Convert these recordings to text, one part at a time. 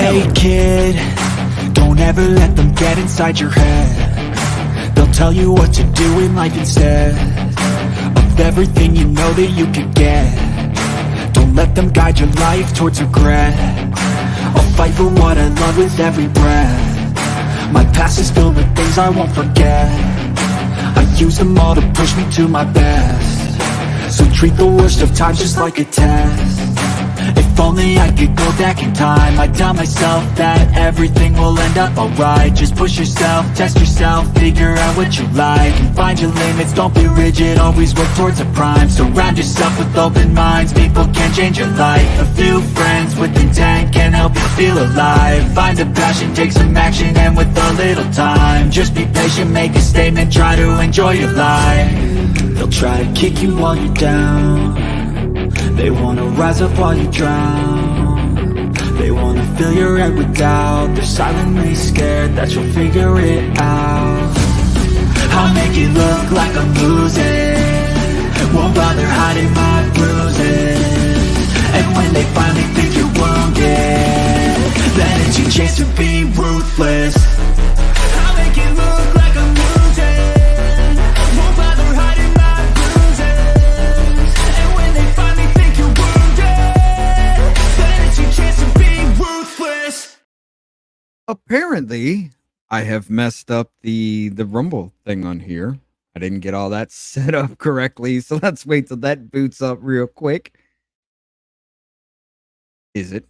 Hey kid, don't ever let them get inside your head. They'll tell you what to do in life instead of everything you know that you could get. Don't let them guide your life towards regret. I'll fight for what I love with every breath. My past is filled with things I won't forget. I use them all to push me to my best. So treat the worst of times just like a test. If only I could go back in time, I'd tell myself that everything will end up alright. Just push yourself, test yourself, figure out what you like, and find your limits, don't be rigid, always work towards a prime. Surround yourself with open minds, people can change your life. A few friends with intent can help you feel alive. Find a passion, take some action, and with a little time, just be patient, make a statement, try to enjoy your life. They'll try to kick you while you're down. They wanna rise up while you drown. They wanna fill your head with doubt. They're silently scared that you'll figure it out. I'll make it look like I'm losing, won't bother hiding my bruises. And when they finally think you're wounded, then it's your chance to be ruthless. I'll make it look like I'm losing, won't bother hiding my bruises. And when they finally think you're wounded, then it's your chance to be ruthless. Apparently, I have messed up the Rumble thing on here. I didn't get all that set up correctly, so let's wait till that boots up real quick. Is it?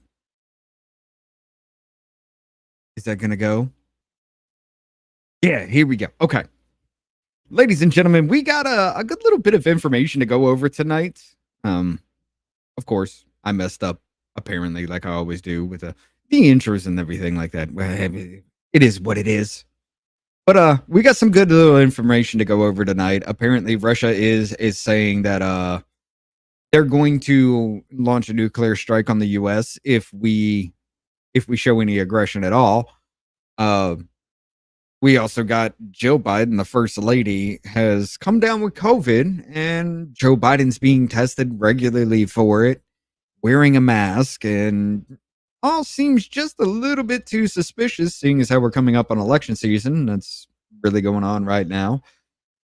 Is that gonna go? Yeah, here we go. Okay. Ladies and gentlemen, we got a good little bit of information to go over tonight. Of course, I messed up, apparently, like I always do with the intros and everything like that. Well, it is what it is. But we got some good little information to go over tonight. Apparently, Russia is saying that they're going to launch a nuclear strike on the US if we show any aggression at all. We also got Joe Biden, the first lady, has come down with COVID, and Joe Biden's being tested regularly for it, wearing a mask, and all seems just a little bit too suspicious, seeing as how we're coming up on election season. That's really going on right now.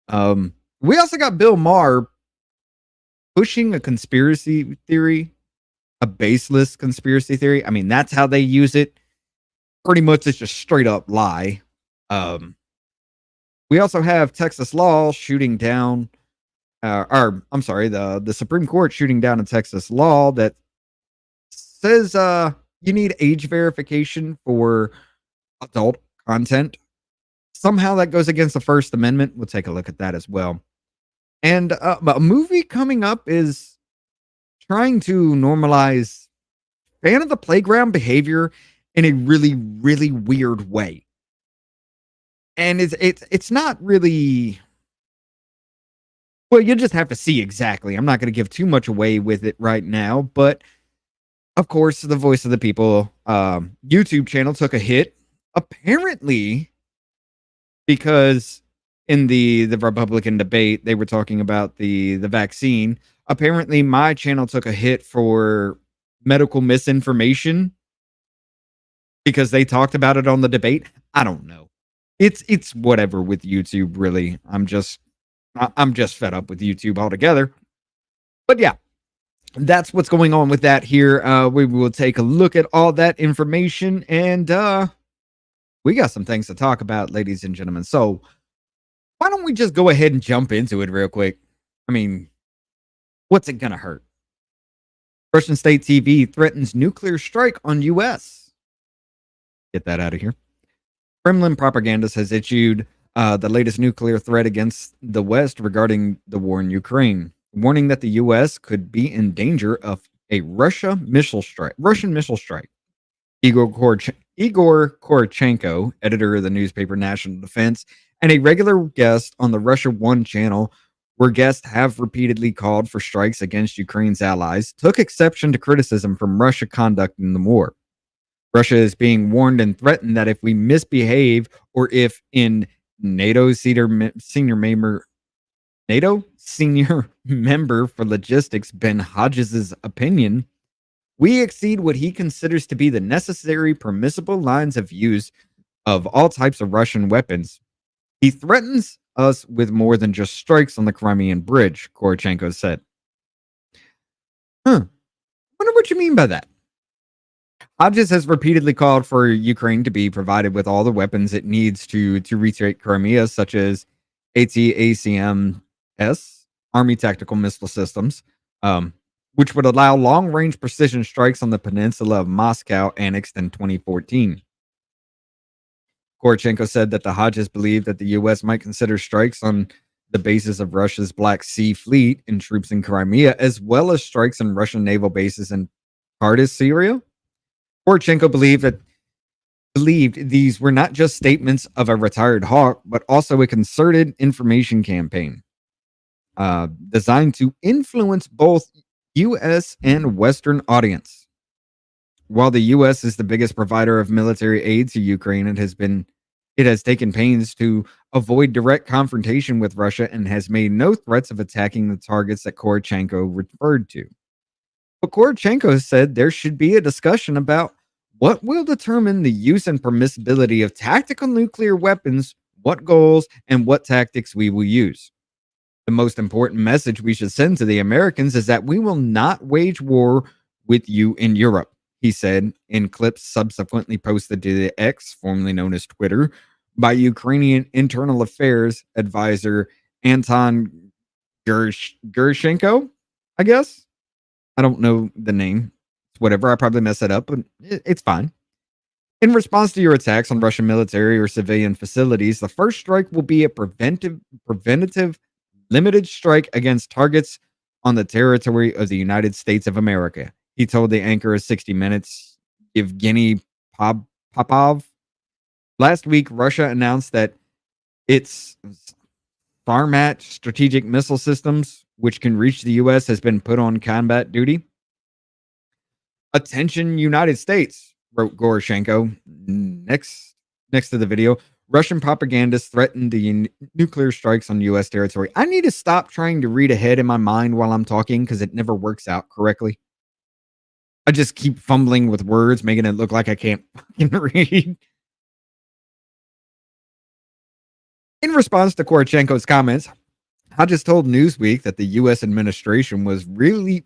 We also got Bill Maher pushing a conspiracy theory, a baseless conspiracy theory. I mean, that's how they use it. Pretty much it's just straight up lie. We also have Texas law shooting down, the Supreme Court shooting down a Texas law that says you need age verification for adult content. Somehow that goes against the First Amendment. We'll take a look at that as well. And a movie coming up is trying to normalize fan of the playground behavior in a really, really weird way. And it's not really, well, you just have to see exactly. I'm not going to give too much away with it right now, but of course, the Voice of the People YouTube channel took a hit, apparently because in the Republican debate, they were talking about the vaccine. Apparently, my channel took a hit for medical misinformation because they talked about it on the debate. I don't know. It's whatever with YouTube, really. I'm just fed up with YouTube altogether. But yeah, that's what's going on with that here. We will take a look at all that information, and we got some things to talk about, ladies and gentlemen. So why don't we just go ahead and jump into it real quick? I mean, what's it gonna hurt? Russian state TV threatens nuclear strike on U.S. Get that out of here. Kremlin propagandist has issued the latest nuclear threat against the West regarding the war in Ukraine, warning that the U.S. could be in danger of a Russian missile strike. Igor Korchenko, editor of the newspaper National Defense, and a regular guest on the Russia One channel, where guests have repeatedly called for strikes against Ukraine's allies, took exception to criticism from Russia conducting the war. Russia is being warned and threatened that if we misbehave, or if in NATO senior member for logistics Ben Hodges' opinion, We exceed what he considers to be the necessary permissible lines of use of all types of Russian weapons. He threatens us with more than just strikes on the Crimean Bridge, Korchenko said. Huh. Wonder what you mean by that. Hodges has repeatedly called for Ukraine to be provided with all the weapons it needs to retake Crimea, such as ATACMS, Army Tactical Missile Systems, which would allow long range precision strikes on the peninsula of Moscow annexed in 2014. Korchenko said that the Hodges believed that the U.S. might consider strikes on the bases of Russia's Black Sea Fleet and troops in Crimea, as well as strikes on Russian naval bases in Tartus, Syria. Korchenko believed these were not just statements of a retired hawk, but also a concerted information campaign designed to influence both U.S. and Western audience. While the U.S. is the biggest provider of military aid to Ukraine, it has taken pains to avoid direct confrontation with Russia and has made no threats of attacking the targets that Korchenko referred to. But Korchenko said there should be a discussion about what will determine the use and permissibility of tactical nuclear weapons, what goals, and what tactics we will use. The most important message we should send to the Americans is that we will not wage war with you in Europe, he said in clips subsequently posted to the X, formerly known as Twitter, by Ukrainian internal affairs advisor Anton Gershenko, I guess. I don't know the name. It's whatever. I probably mess it up, but it's fine. In response to your attacks on Russian military or civilian facilities, the first strike will be a preventative limited strike against targets on the territory of the United States of America, he told the anchor of 60 Minutes, Evgeny Popov. Last week, Russia announced that its Sarmat strategic missile systems, which can reach the U.S., has been put on combat duty. Attention, United States, wrote Goroshenko. Next to the video, Russian propagandists threatened the nuclear strikes on U.S. territory. I need to stop trying to read ahead in my mind while I'm talking because it never works out correctly. I just keep fumbling with words, making it look like I can't fucking read. In response to Korchenko's comments, Hodges told Newsweek that the U.S. administration was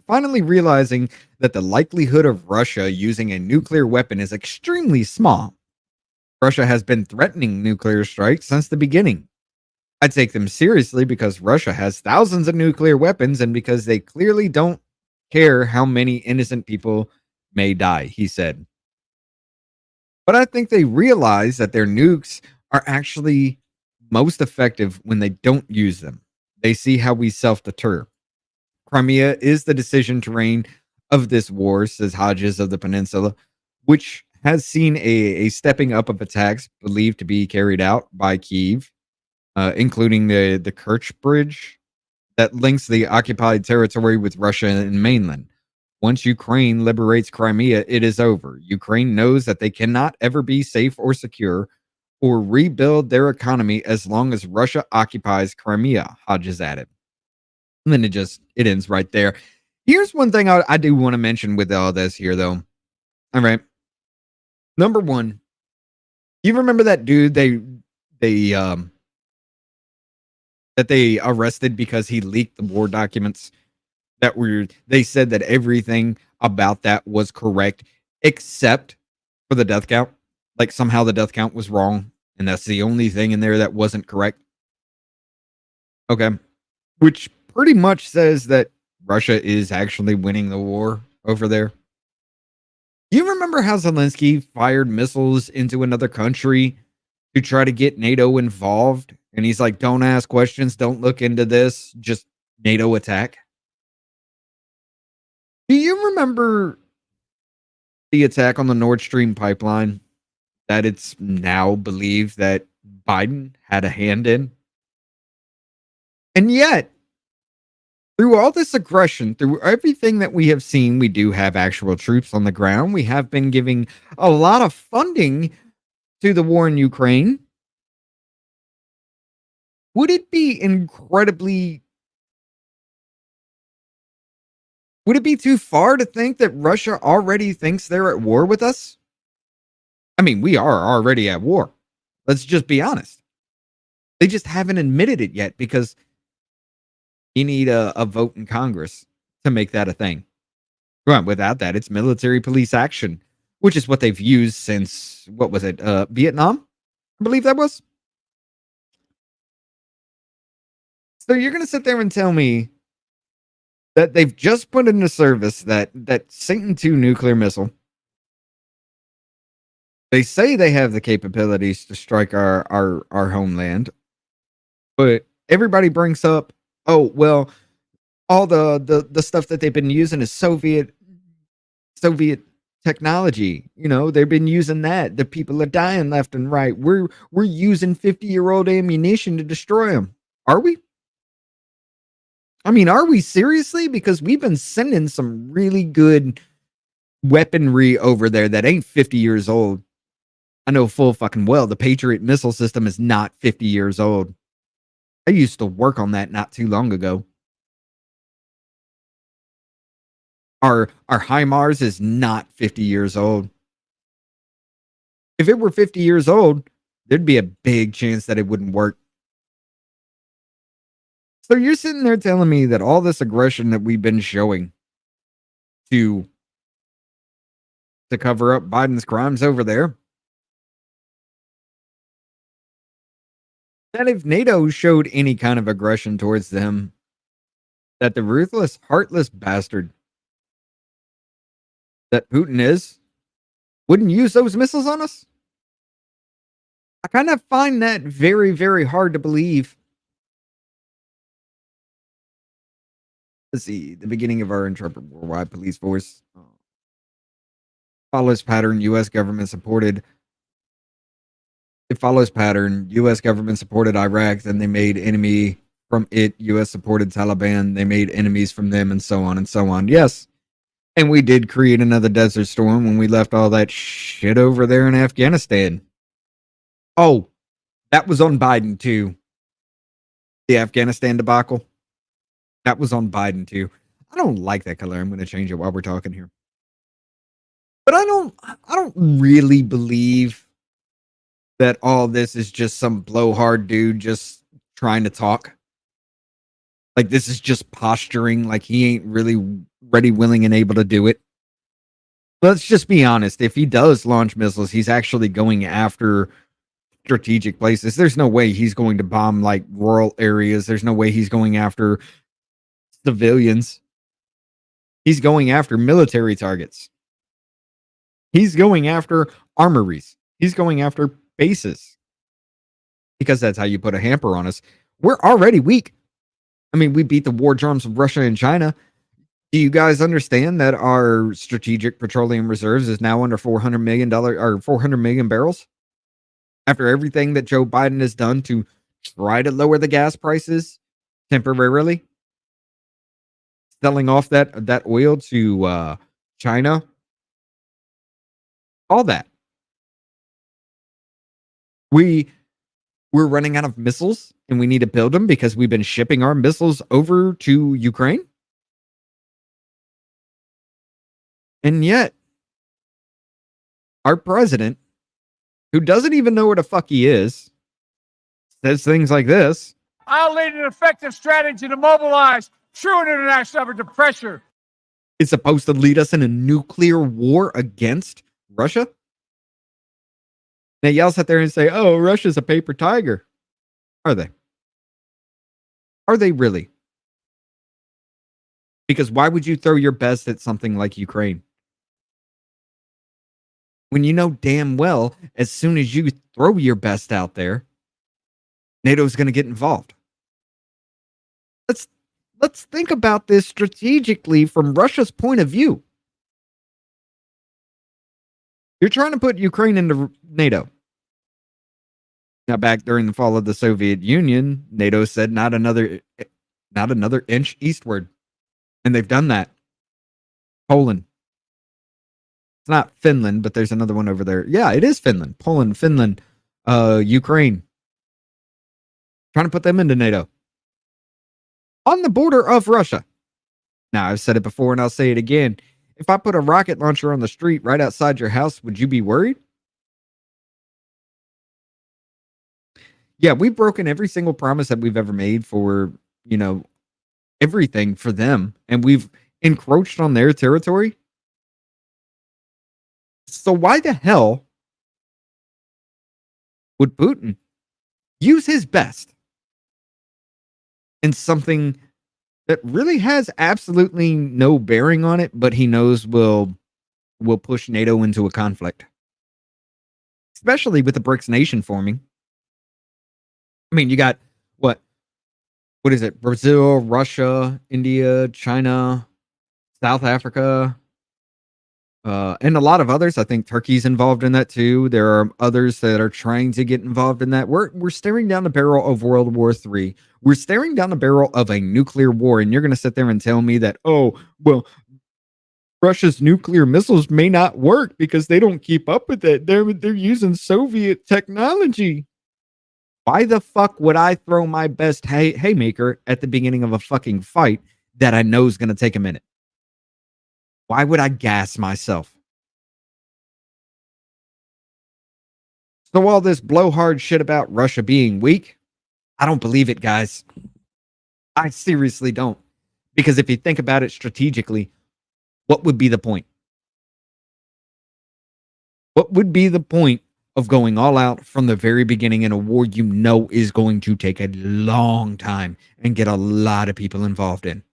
finally realizing that the likelihood of Russia using a nuclear weapon is extremely small. Russia has been threatening nuclear strikes since the beginning. I take them seriously because Russia has thousands of nuclear weapons and because they clearly don't care how many innocent people may die, he said. But I think they realize that their nukes are actually most effective when they don't use them. They see how we self-deter. Crimea is the decision terrain of this war, says Hodges of the Peninsula, which has seen a stepping up of attacks believed to be carried out by Kyiv, including the Kerch Bridge that links the occupied territory with Russia and mainland. Once Ukraine liberates Crimea, it is over. Ukraine knows that they cannot ever be safe or secure or rebuild their economy as long as Russia occupies Crimea, Hodges added. And then it ends right there. Here's one thing I do want to mention with all this here, though. All right. Number one, you remember that dude that they arrested because he leaked the war documents they said that everything about that was correct except for the death count. Like somehow the death count was wrong and that's the only thing in there that wasn't correct. Okay. Which pretty much says that Russia is actually winning the war over there. You remember how Zelensky fired missiles into another country to try to get NATO involved? And he's like, don't ask questions, don't look into this, just NATO attack. Do you remember the attack on the Nord Stream pipeline that it's now believed that Biden had a hand in? And yet, through all this aggression, through everything that we have seen, we do have actual troops on the ground. We have been giving a lot of funding to the war in Ukraine. Would it be incredibly Would it be too far to think that Russia already thinks they're at war with us? I mean, we are already at war. Let's just be honest. They just haven't admitted it yet because you need a vote in Congress to make that a thing. Well, without that, it's military police action, which is what they've used since, what was it, Vietnam? I believe that was. So you're going to sit there and tell me that they've just put into service that Satan II nuclear missile. They say they have the capabilities to strike our homeland, but everybody brings up, oh well, all the stuff that they've been using is Soviet technology. You know, they've been using that. The people are dying left and right. We're using 50-year-old ammunition to destroy them. Are we? I mean, are we seriously? Because we've been sending some really good weaponry over there that ain't 50 years old. I know full fucking well the Patriot missile system is not 50 years old. I used to work on that not too long ago. Our HIMARS is not 50 years old. If it were 50 years old, there'd be a big chance that it wouldn't work. So you're sitting there telling me that all this aggression that we've been showing to cover up Biden's crimes over there, that if NATO showed any kind of aggression towards them, that the ruthless, heartless bastard that Putin is wouldn't use those missiles on us? I kind of find that very, very hard to believe. Let's see, the beginning of our intrepid worldwide police force follows pattern U.S. government supported. It follows pattern U.S. government supported Iraq, then they made enemy from it. U.S. supported Taliban, they made enemies from them, and so on and so on. Yes. And we did create another desert storm when we left all that shit over there in Afghanistan. Oh, that was on Biden too. The Afghanistan debacle. That was on Biden too. I don't like that color. I'm going to change it while we're talking here. But I don't really believe that all this is just some blowhard dude just trying to talk. Like this is just posturing, like he ain't really ready, willing, and able to do it. Let's just be honest. If he does launch missiles, he's actually going after strategic places. There's no way he's going to bomb like rural areas. There's no way he's going after civilians. He's going after military targets. He's going after armories. He's going after bases. Because that's how you put a hamper on us. We're already weak. I mean, we beat the war drums of Russia and China. Do you guys understand that our strategic petroleum reserves is now under $400 million or 400 million barrels? After everything that Joe Biden has done to try to lower the gas prices temporarily, selling off that oil to China, all that. We're running out of missiles and we need to build them because we've been shipping our missiles over to Ukraine. And yet, our president, who doesn't even know where the fuck he is, says things like this. I'll lead an effective strategy to mobilize true international effort to pressure. It's supposed to lead us in a nuclear war against Russia? Now, y'all sit there and say, oh, Russia's a paper tiger. Are they? Are they really? Because why would you throw your best at something like Ukraine? When you know damn well, as soon as you throw your best out there, NATO's going to get involved. Let's think about this strategically from Russia's point of view. You're trying to put Ukraine into NATO. Now, back during the fall of the Soviet Union, NATO said not another inch eastward. And they've done that. Poland. It's not Finland, but there's another one over there. Yeah, it is Finland. Poland, Finland, Ukraine. Trying to put them into NATO. On the border of Russia. Now, I've said it before and I'll say it again. If I put a rocket launcher on the street right outside your house, would you be worried? Yeah, we've broken every single promise that we've ever made for, everything for them. And we've encroached on their territory. So why the hell would Putin use his best in something that really has absolutely no bearing on it, but he knows will push NATO into a conflict, especially with the BRICS nation forming? I mean, you got what is it? Brazil, Russia, India, China, South Africa, and a lot of others. I think Turkey's involved in that too. There are others that are trying to get involved in that. We're staring down the barrel of World War III. We're staring down the barrel of a nuclear war, and you're going to sit there and tell me that, oh, well, Russia's nuclear missiles may not work because they don't keep up with it. They're using Soviet technology. Why the fuck would I throw my best haymaker at the beginning of a fucking fight that I know is going to take a minute? Why would I gas myself? So all this blowhard shit about Russia being weak, I don't believe it, guys. I seriously don't. Because if you think about it strategically, what would be the point? What would be the point of going all out from the very beginning in a war you know is going to take a long time and get a lot of people involved in?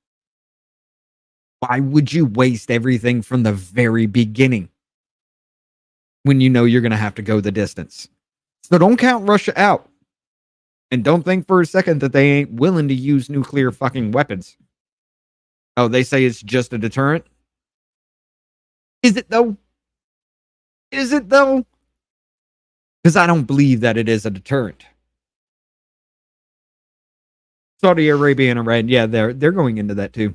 Why would you waste everything from the very beginning when you know you're going to have to go the distance? So don't count Russia out. And don't think for a second that they ain't willing to use nuclear fucking weapons. Oh, they say it's just a deterrent? Is it though? Is it though? Because I don't believe that it is a deterrent. Saudi Arabia and Iran, yeah, they're going into that too.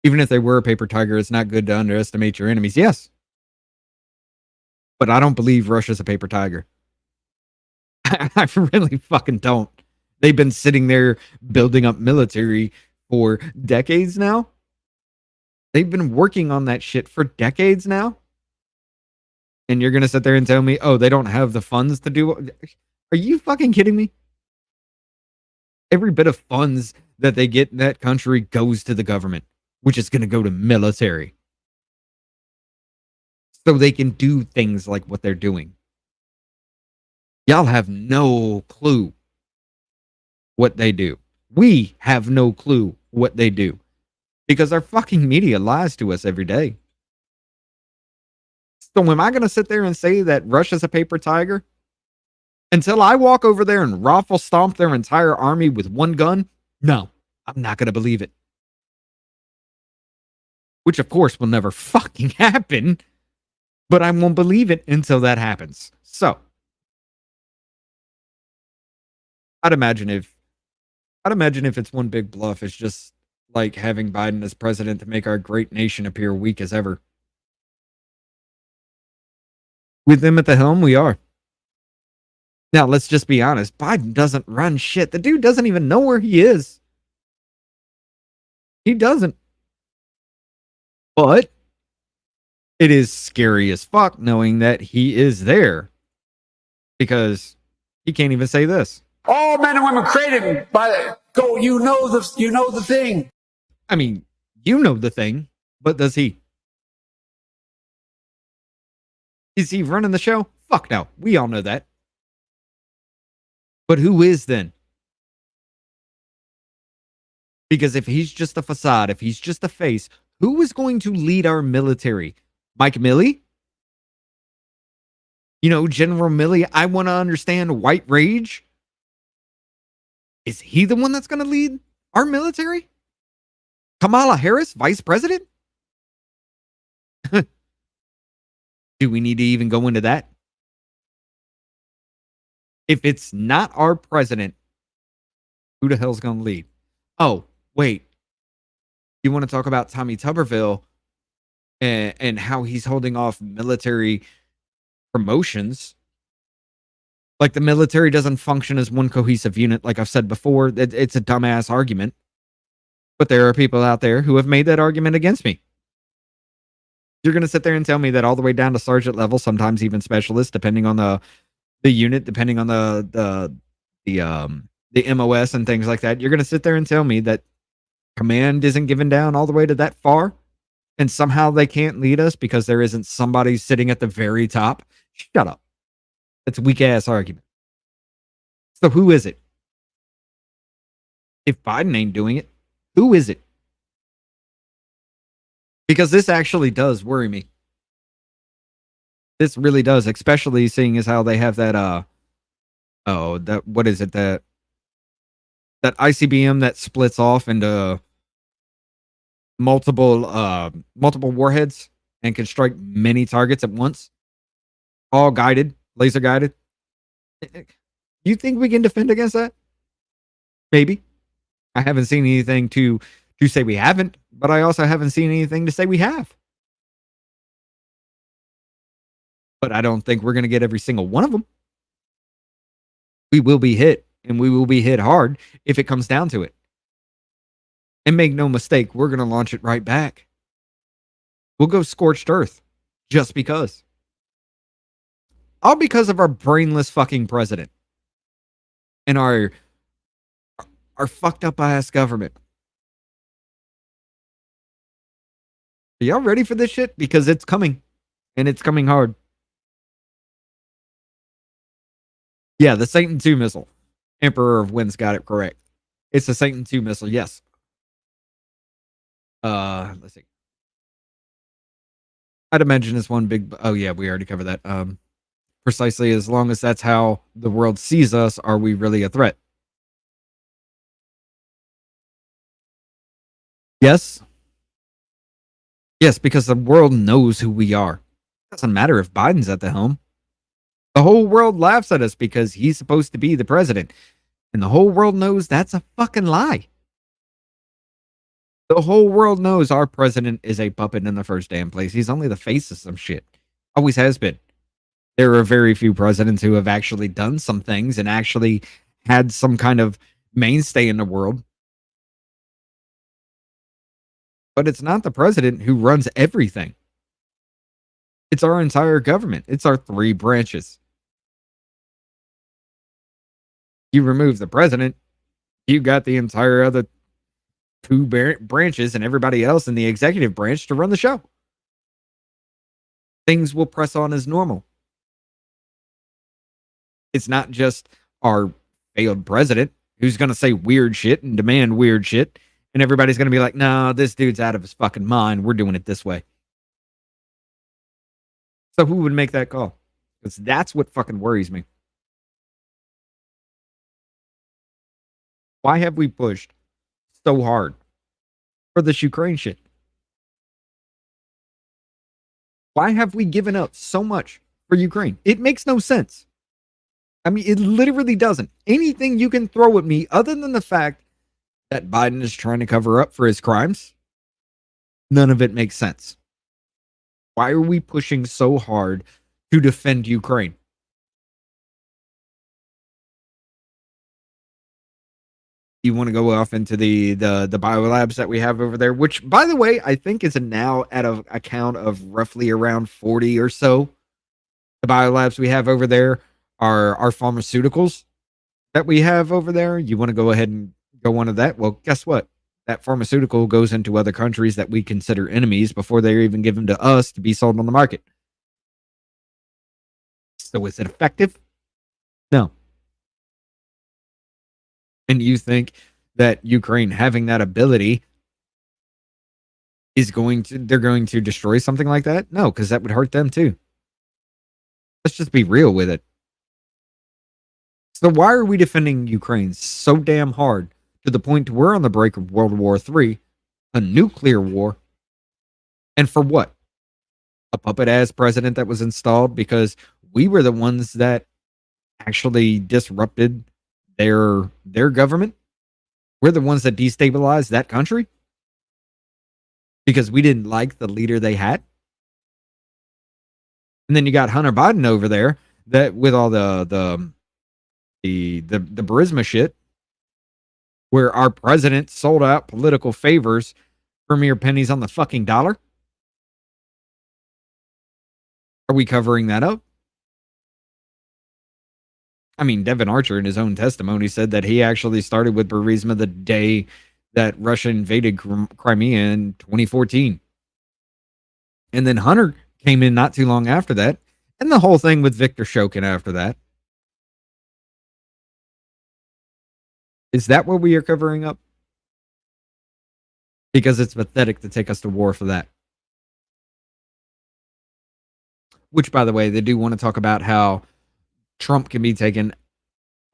Even if they were a paper tiger, it's not good to underestimate your enemies. Yes. But I don't believe Russia's a paper tiger. I really fucking don't. They've been sitting there building up military for decades now. They've been working on that shit for decades now. And you're going to sit there and tell me, oh, they don't have the funds to do it? Are you fucking kidding me? Every bit of funds that they get in that country goes to the government, which is going to go to military. So they can do things like what they're doing. Y'all have no clue what they do. We have no clue what they do. Because our fucking media lies to us every day. So am I going to sit there and say that Russia's a paper tiger? Until I walk over there and raffle stomp their entire army with one gun? No, I'm not going to believe it. Which, of course, will never fucking happen. But I won't believe it until that happens. So, I'd imagine if it's one big bluff, it's just like having Biden as president to make our great nation appear weak as ever. With them at the helm, we are. Now, let's just be honest. Biden doesn't run shit. The dude doesn't even know where he is. He doesn't. But it is scary as fuck knowing that he is there. Because he can't even say this. All men and women created by go. You know the thing. I mean, you know the thing, but does he? Is he running the show? Fuck no. We all know that. But who is then? Because if he's just a facade, if he's just a face, who is going to lead our military? Mike Milley? You know, General Milley, I want to understand white rage. Is he the one that's going to lead our military? Kamala Harris, vice president? Do we need to even go into that? If it's not our president, who the hell's going to lead? Oh, wait. You want to talk about Tommy Tuberville and how he's holding off military promotions? Like the military doesn't function as one cohesive unit. Like I've said before, it's a dumbass argument. But there are people out there who have made that argument against me. You're going to sit there and tell me that all the way down to sergeant level, sometimes even specialist, depending on the unit, depending on the MOS and things like that. You're going to sit there and tell me that command isn't given down all the way to that far, and somehow they can't lead us because there isn't somebody sitting at the very top. Shut up. That's a weak ass argument. So who is it? If Biden ain't doing it, who is it? Because this actually does worry me. This really does, especially seeing as how they have that what is it, that ICBM that splits off into multiple warheads and can strike many targets at once, all guided, laser guided. You think we can defend against that? Maybe. I haven't seen anything to say we haven't, but I also haven't seen anything to say we have. But I don't think we're going to get every single one of them. We will be hit, and we will be hit hard if it comes down to it. And make no mistake, we're going to launch it right back. We'll go scorched earth just because. All because of our brainless fucking president and our fucked up ass government. Are y'all ready for this shit? Because it's coming, and it's coming hard. Yeah, the Satan II missile. Emperor of Winds got it correct. It's the Satan II missile, yes. Let's see. I'd imagine it's one big... Oh, yeah, we already covered that. Precisely, as long as that's how the world sees us, are we really a threat? Yes. Yes, because the world knows who we are. It doesn't matter if Biden's at the helm. The whole world laughs at us because he's supposed to be the president. And the whole world knows that's a fucking lie. The whole world knows our president is a puppet in the first damn place. He's only the face of some shit. Always has been. There are very few presidents who have actually done some things and actually had some kind of mainstay in the world. But it's not the president who runs everything. It's our entire government. It's our three branches. You remove the president, you got the entire other two branches and everybody else in the executive branch to run the show. Things will press on as normal. It's not just our failed president who's going to say weird shit and demand weird shit. And everybody's going to be like, no, this dude's out of his fucking mind. We're doing it this way. So who would make that call? Because that's what fucking worries me. Why have we pushed so hard for this Ukraine shit? Why have we given up so much for Ukraine? It makes no sense. I mean, it literally doesn't. Anything you can throw at me other than the fact that Biden is trying to cover up for his crimes, none of it makes sense. Why are we pushing so hard to defend Ukraine? You want to go off into the biolabs that we have over there, which, by the way, I think is now at a count of roughly around 40 or so. The biolabs we have over there are our pharmaceuticals that we have over there. You want to go ahead and go on to that? Well, guess what? That pharmaceutical goes into other countries that we consider enemies before they're even given to us to be sold on the market. So is it effective? No. And you think that Ukraine having that ability they're going to destroy something like that? No, because that would hurt them too. Let's just be real with it. So why are we defending Ukraine so damn hard to the point we're on the brink of World War III, a nuclear war? And for what? A puppet-ass president that was installed because we were the ones that actually disrupted their government? We're the ones that destabilized that country? Because we didn't like the leader they had? And then you got Hunter Biden over there that with all the Burisma shit, where our president sold out political favors for mere pennies on the fucking dollar? Are we covering that up? I mean, Devin Archer in his own testimony said that he actually started with Burisma the day that Russia invaded Crimea in 2014. And then Hunter came in not too long after that. And the whole thing with Viktor Shokin after that. Is that what we are covering up? Because it's pathetic to take us to war for that. Which, by the way, they do want to talk about how Trump can be taken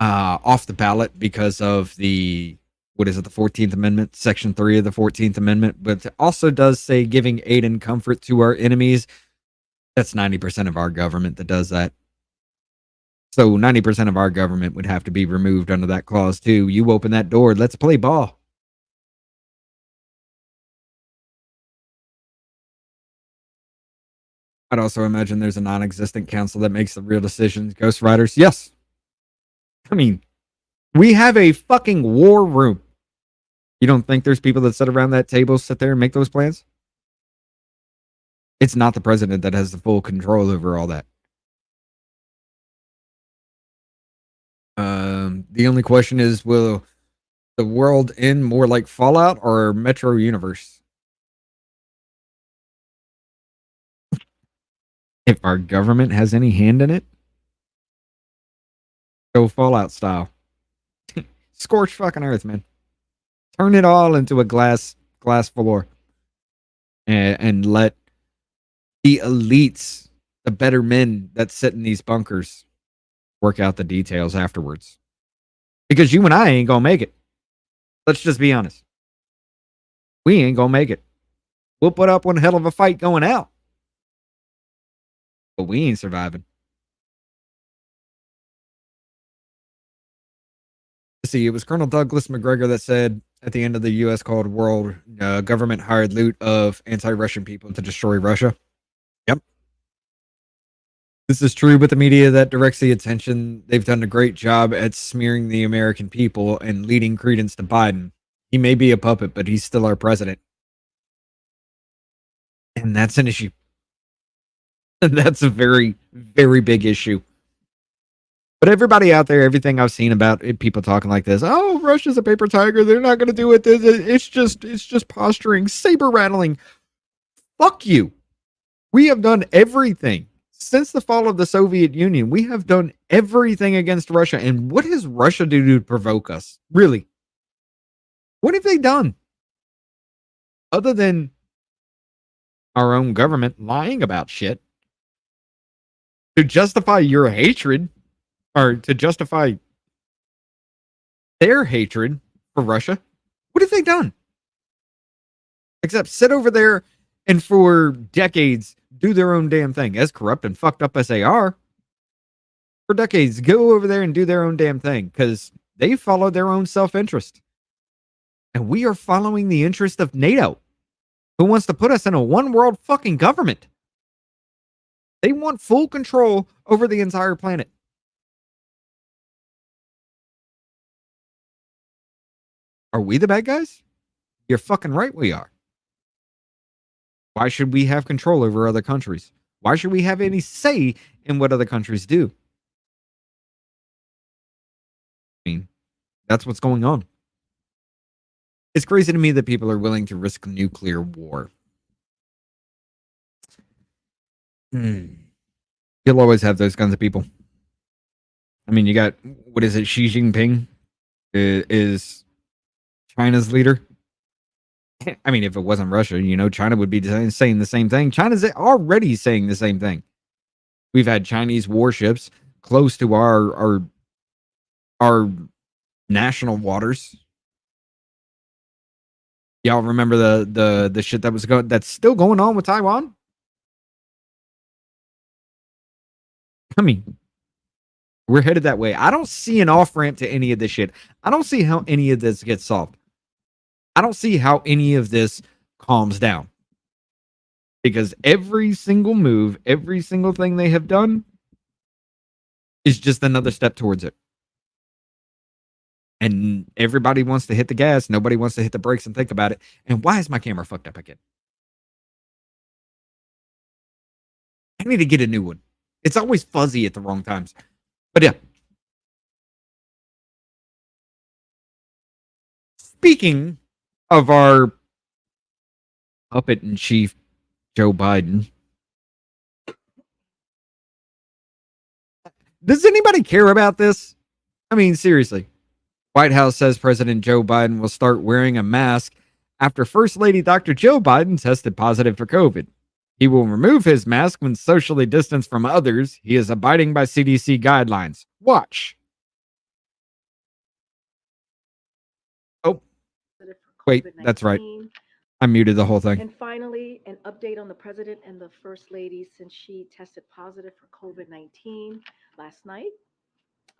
off the ballot because of the 14th Amendment, Section 3 of the 14th Amendment, but it also does say giving aid and comfort to our enemies. That's 90% of our government that does that. So 90% of our government would have to be removed under that clause too. You open that door, let's play ball. I'd also imagine there's a non-existent council that makes the real decisions. Ghost Riders, yes. I mean, we have a fucking war room. You don't think there's people that sit around that table, sit there and make those plans? It's not the president that has the full control over all that. The only question is, will the world end more like Fallout or Metro Universe? If our government has any hand in it, go Fallout style. Scorch fucking earth, man. Turn it all into a glass floor. And let the elites, the better men that sit in these bunkers, work out the details afterwards. Because you and I ain't gonna make it. Let's just be honest. We ain't gonna make it. We'll put up one hell of a fight going out. But we ain't surviving. See, it was Colonel Douglas McGregor that said at the end of the U.S. called World government hired loot of anti-Russian people to destroy Russia. Yep. This is true with the media that directs the attention. They've done a great job at smearing the American people and leading credence to Biden. He may be a puppet, but he's still our president. And that's an issue. That's a very, very big issue. But everybody out there, everything I've seen about it, people talking like this, oh, Russia's a paper tiger. They're not going to do it. It's just posturing, saber rattling. Fuck you. We have done everything since the fall of the Soviet Union. We have done everything against Russia. And what has Russia do to provoke us? Really? What have they done? Other than our own government lying about shit to justify your hatred, or to justify their hatred for Russia. What have they done? Except sit over there and for decades do their own damn thing. As corrupt and fucked up as they are, for decades, go over there and do their own damn thing because they follow their own self-interest. And we are following the interest of NATO, who wants to put us in a one-world fucking government. They want full control over the entire planet. Are we the bad guys? You're fucking right we are. Why should we have control over other countries? Why should we have any say in what other countries do? I mean, that's what's going on. It's crazy to me that people are willing to risk nuclear war. You'll always have those kinds of people. I mean, you got, what is it, Xi Jinping is China's leader. I mean, if it wasn't Russia, China would be saying the same thing. China's already saying the same thing. We've had Chinese warships close to our national waters. Y'all remember the shit that's still going on with Taiwan? I mean, we're headed that way. I don't see an off-ramp to any of this shit. I don't see how any of this gets solved. I don't see how any of this calms down. Because every single move, every single thing they have done is just another step towards it. And everybody wants to hit the gas. Nobody wants to hit the brakes and think about it. And why is my camera fucked up again? I need to get a new one. It's always fuzzy at the wrong times. But yeah. Speaking of our puppet in chief, Joe Biden. Does anybody care about this? I mean, seriously. White House says President Joe Biden will start wearing a mask after First Lady Dr. Joe Biden tested positive for COVID. He will remove his mask when socially distanced from others. He is abiding by CDC guidelines. Watch. Oh, wait, that's right. I muted the whole thing. And finally, an update on the president and the first lady since she tested positive for COVID-19 last night.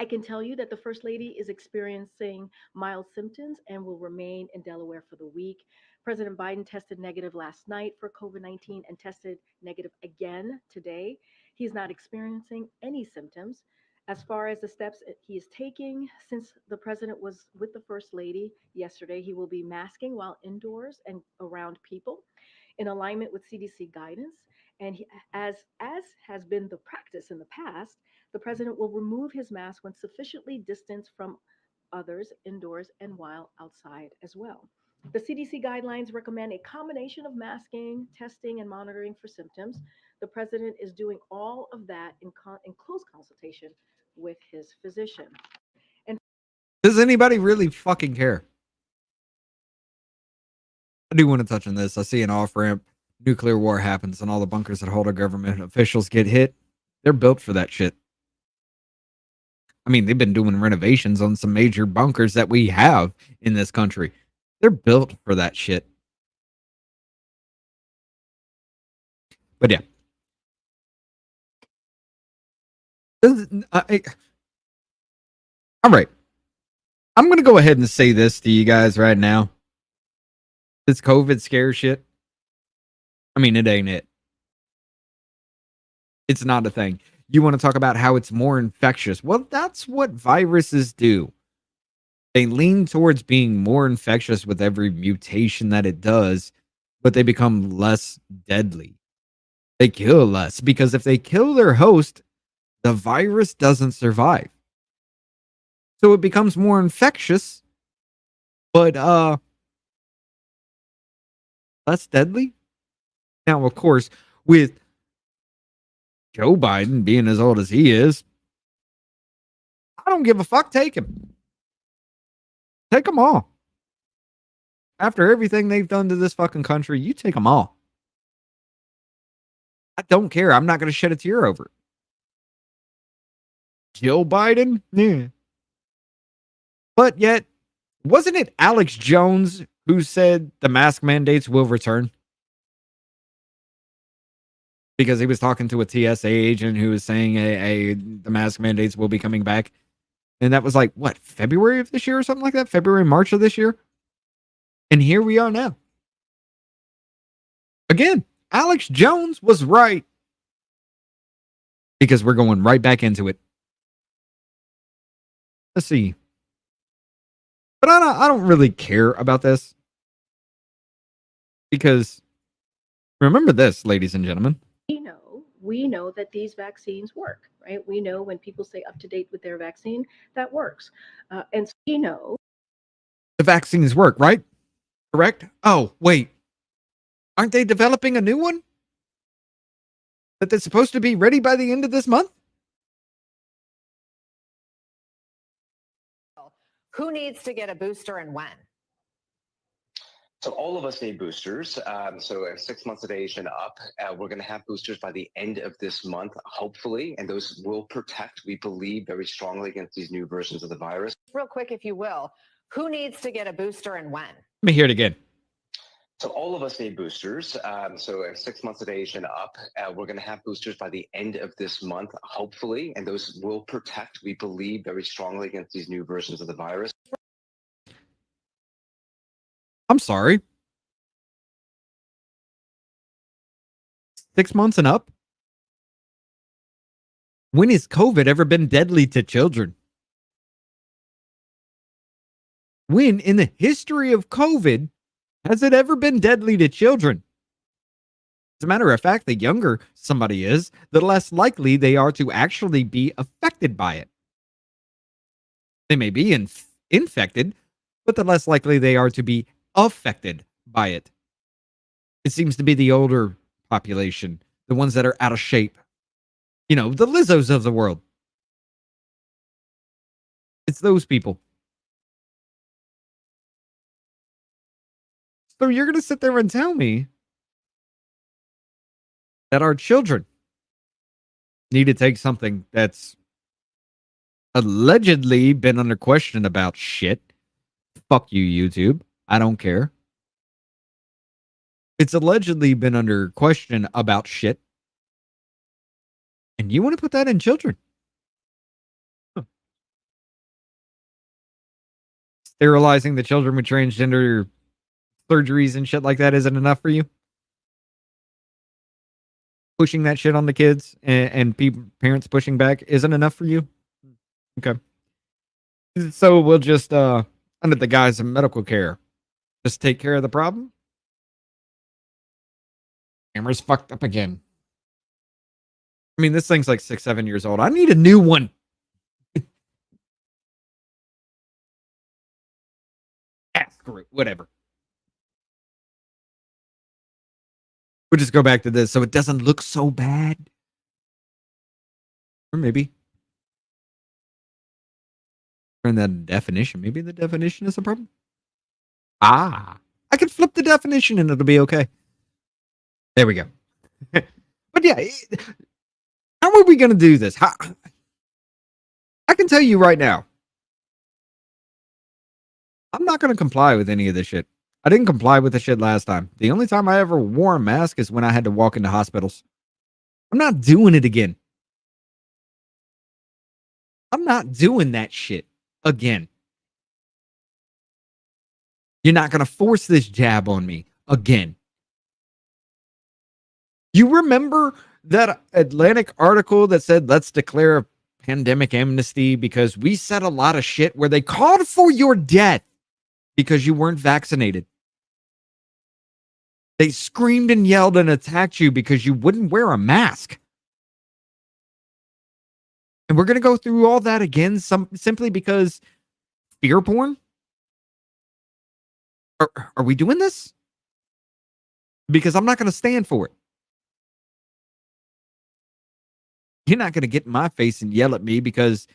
I can tell you that the First Lady is experiencing mild symptoms and will remain in Delaware for the week. President Biden tested negative last night for COVID 19 and tested negative again today. He's not experiencing any symptoms. As far as the steps he is taking, since the president was with the First Lady yesterday, he will be masking while indoors and around people in alignment with CDC guidance. And as has been the practice in the past, the president will remove his mask when sufficiently distanced from others indoors and while outside as well. The CDC guidelines recommend a combination of masking, testing, and monitoring for symptoms. The president is doing all of that in close consultation with his physician. Does anybody really fucking care? I do want to touch on this. I see an off ramp. Nuclear war happens and all the bunkers that hold our government officials get hit. They're built for that shit. I mean, they've been doing renovations on some major bunkers that we have in this country. They're built for that shit. But yeah. All right. I'm going to go ahead and say this to you guys right now. This COVID scare shit. I mean, it ain't it. It's not a thing. You want to talk about how it's more infectious. Well, that's what viruses do. They lean towards being more infectious with every mutation that it does, but they become less deadly. They kill less because if they kill their host, the virus doesn't survive. So it becomes more infectious, but less deadly. Now, of course, with Joe Biden being as old as he is, I don't give a fuck. Take him. Take them all. After everything they've done to this fucking country, you take them all. I don't care. I'm not going to shed a tear over it. Joe Biden? Yeah. But yet, wasn't it Alex Jones who said the mask mandates will return? Because he was talking to a TSA agent who was saying the mask mandates will be coming back. And that was like, what, February of this year or something like that? February, March of this year? And here we are now. Again, Alex Jones was right. Because we're going right back into it. Let's see. But I don't really care about this. Because remember this, ladies and gentlemen. We know that these vaccines work, right? We know when people say up to date with their vaccine, that works. And so we know the vaccines work, right? Correct? Oh, wait. Aren't they developing a new one? That they're supposed to be ready by the end of this month? Who needs to get a booster and when? So all of us need boosters. So 6 months of age and up, we're going to have boosters by the end of this month, hopefully, and those will protect, we believe, very strongly against these new versions of the virus. Real quick, if you will, who needs to get a booster and when? Let me hear it again. So all of us need boosters. So 6 months of age and up, we're going to have boosters by the end of this month, hopefully, and those will protect, we believe, very strongly against these new versions of the virus. I'm sorry. 6 months and up? When has COVID ever been deadly to children? When in the history of COVID has it ever been deadly to children? As a matter of fact, the younger somebody is, the less likely they are to actually be affected by it. They may be infected, but the less likely they are to be affected by it. It seems to be the older population, the ones that are out of shape. You know, the Lizzos of the world. It's those people. So you're going to sit there and tell me that our children need to take something that's allegedly been under question about shit. Fuck you, YouTube. I don't care. It's allegedly been under question about shit. And you want to put that in children? Huh. Sterilizing the children with transgender surgeries and shit like that isn't enough for you? Pushing that shit on the kids and parents pushing back isn't enough for you? Okay. So we'll just, under the guise of medical care, just take care of the problem? Camera's fucked up again. I mean, this thing's like 6, 7 years old. I need a new one. Screw it. Whatever. We'll just go back to this so it doesn't look so bad. Or maybe turn that definition. Maybe the definition is a problem. I can flip the definition and it'll be okay. There we go. But yeah, how are we going to do this? I can tell you right now, I'm not going to comply with any of this shit. I didn't comply with the shit last time. The only time I ever wore a mask is when I had to walk into hospitals. I'm not doing it again. I'm not doing that shit again. You're not going to force this jab on me again. You remember that Atlantic article that said, let's declare a pandemic amnesty because we said a lot of shit where they called for your death because you weren't vaccinated. They screamed and yelled and attacked you because you wouldn't wear a mask. And we're going to go through all that again simply because fear porn? Are we doing this? Because I'm not going to stand for it. You're not going to get in my face and yell at me because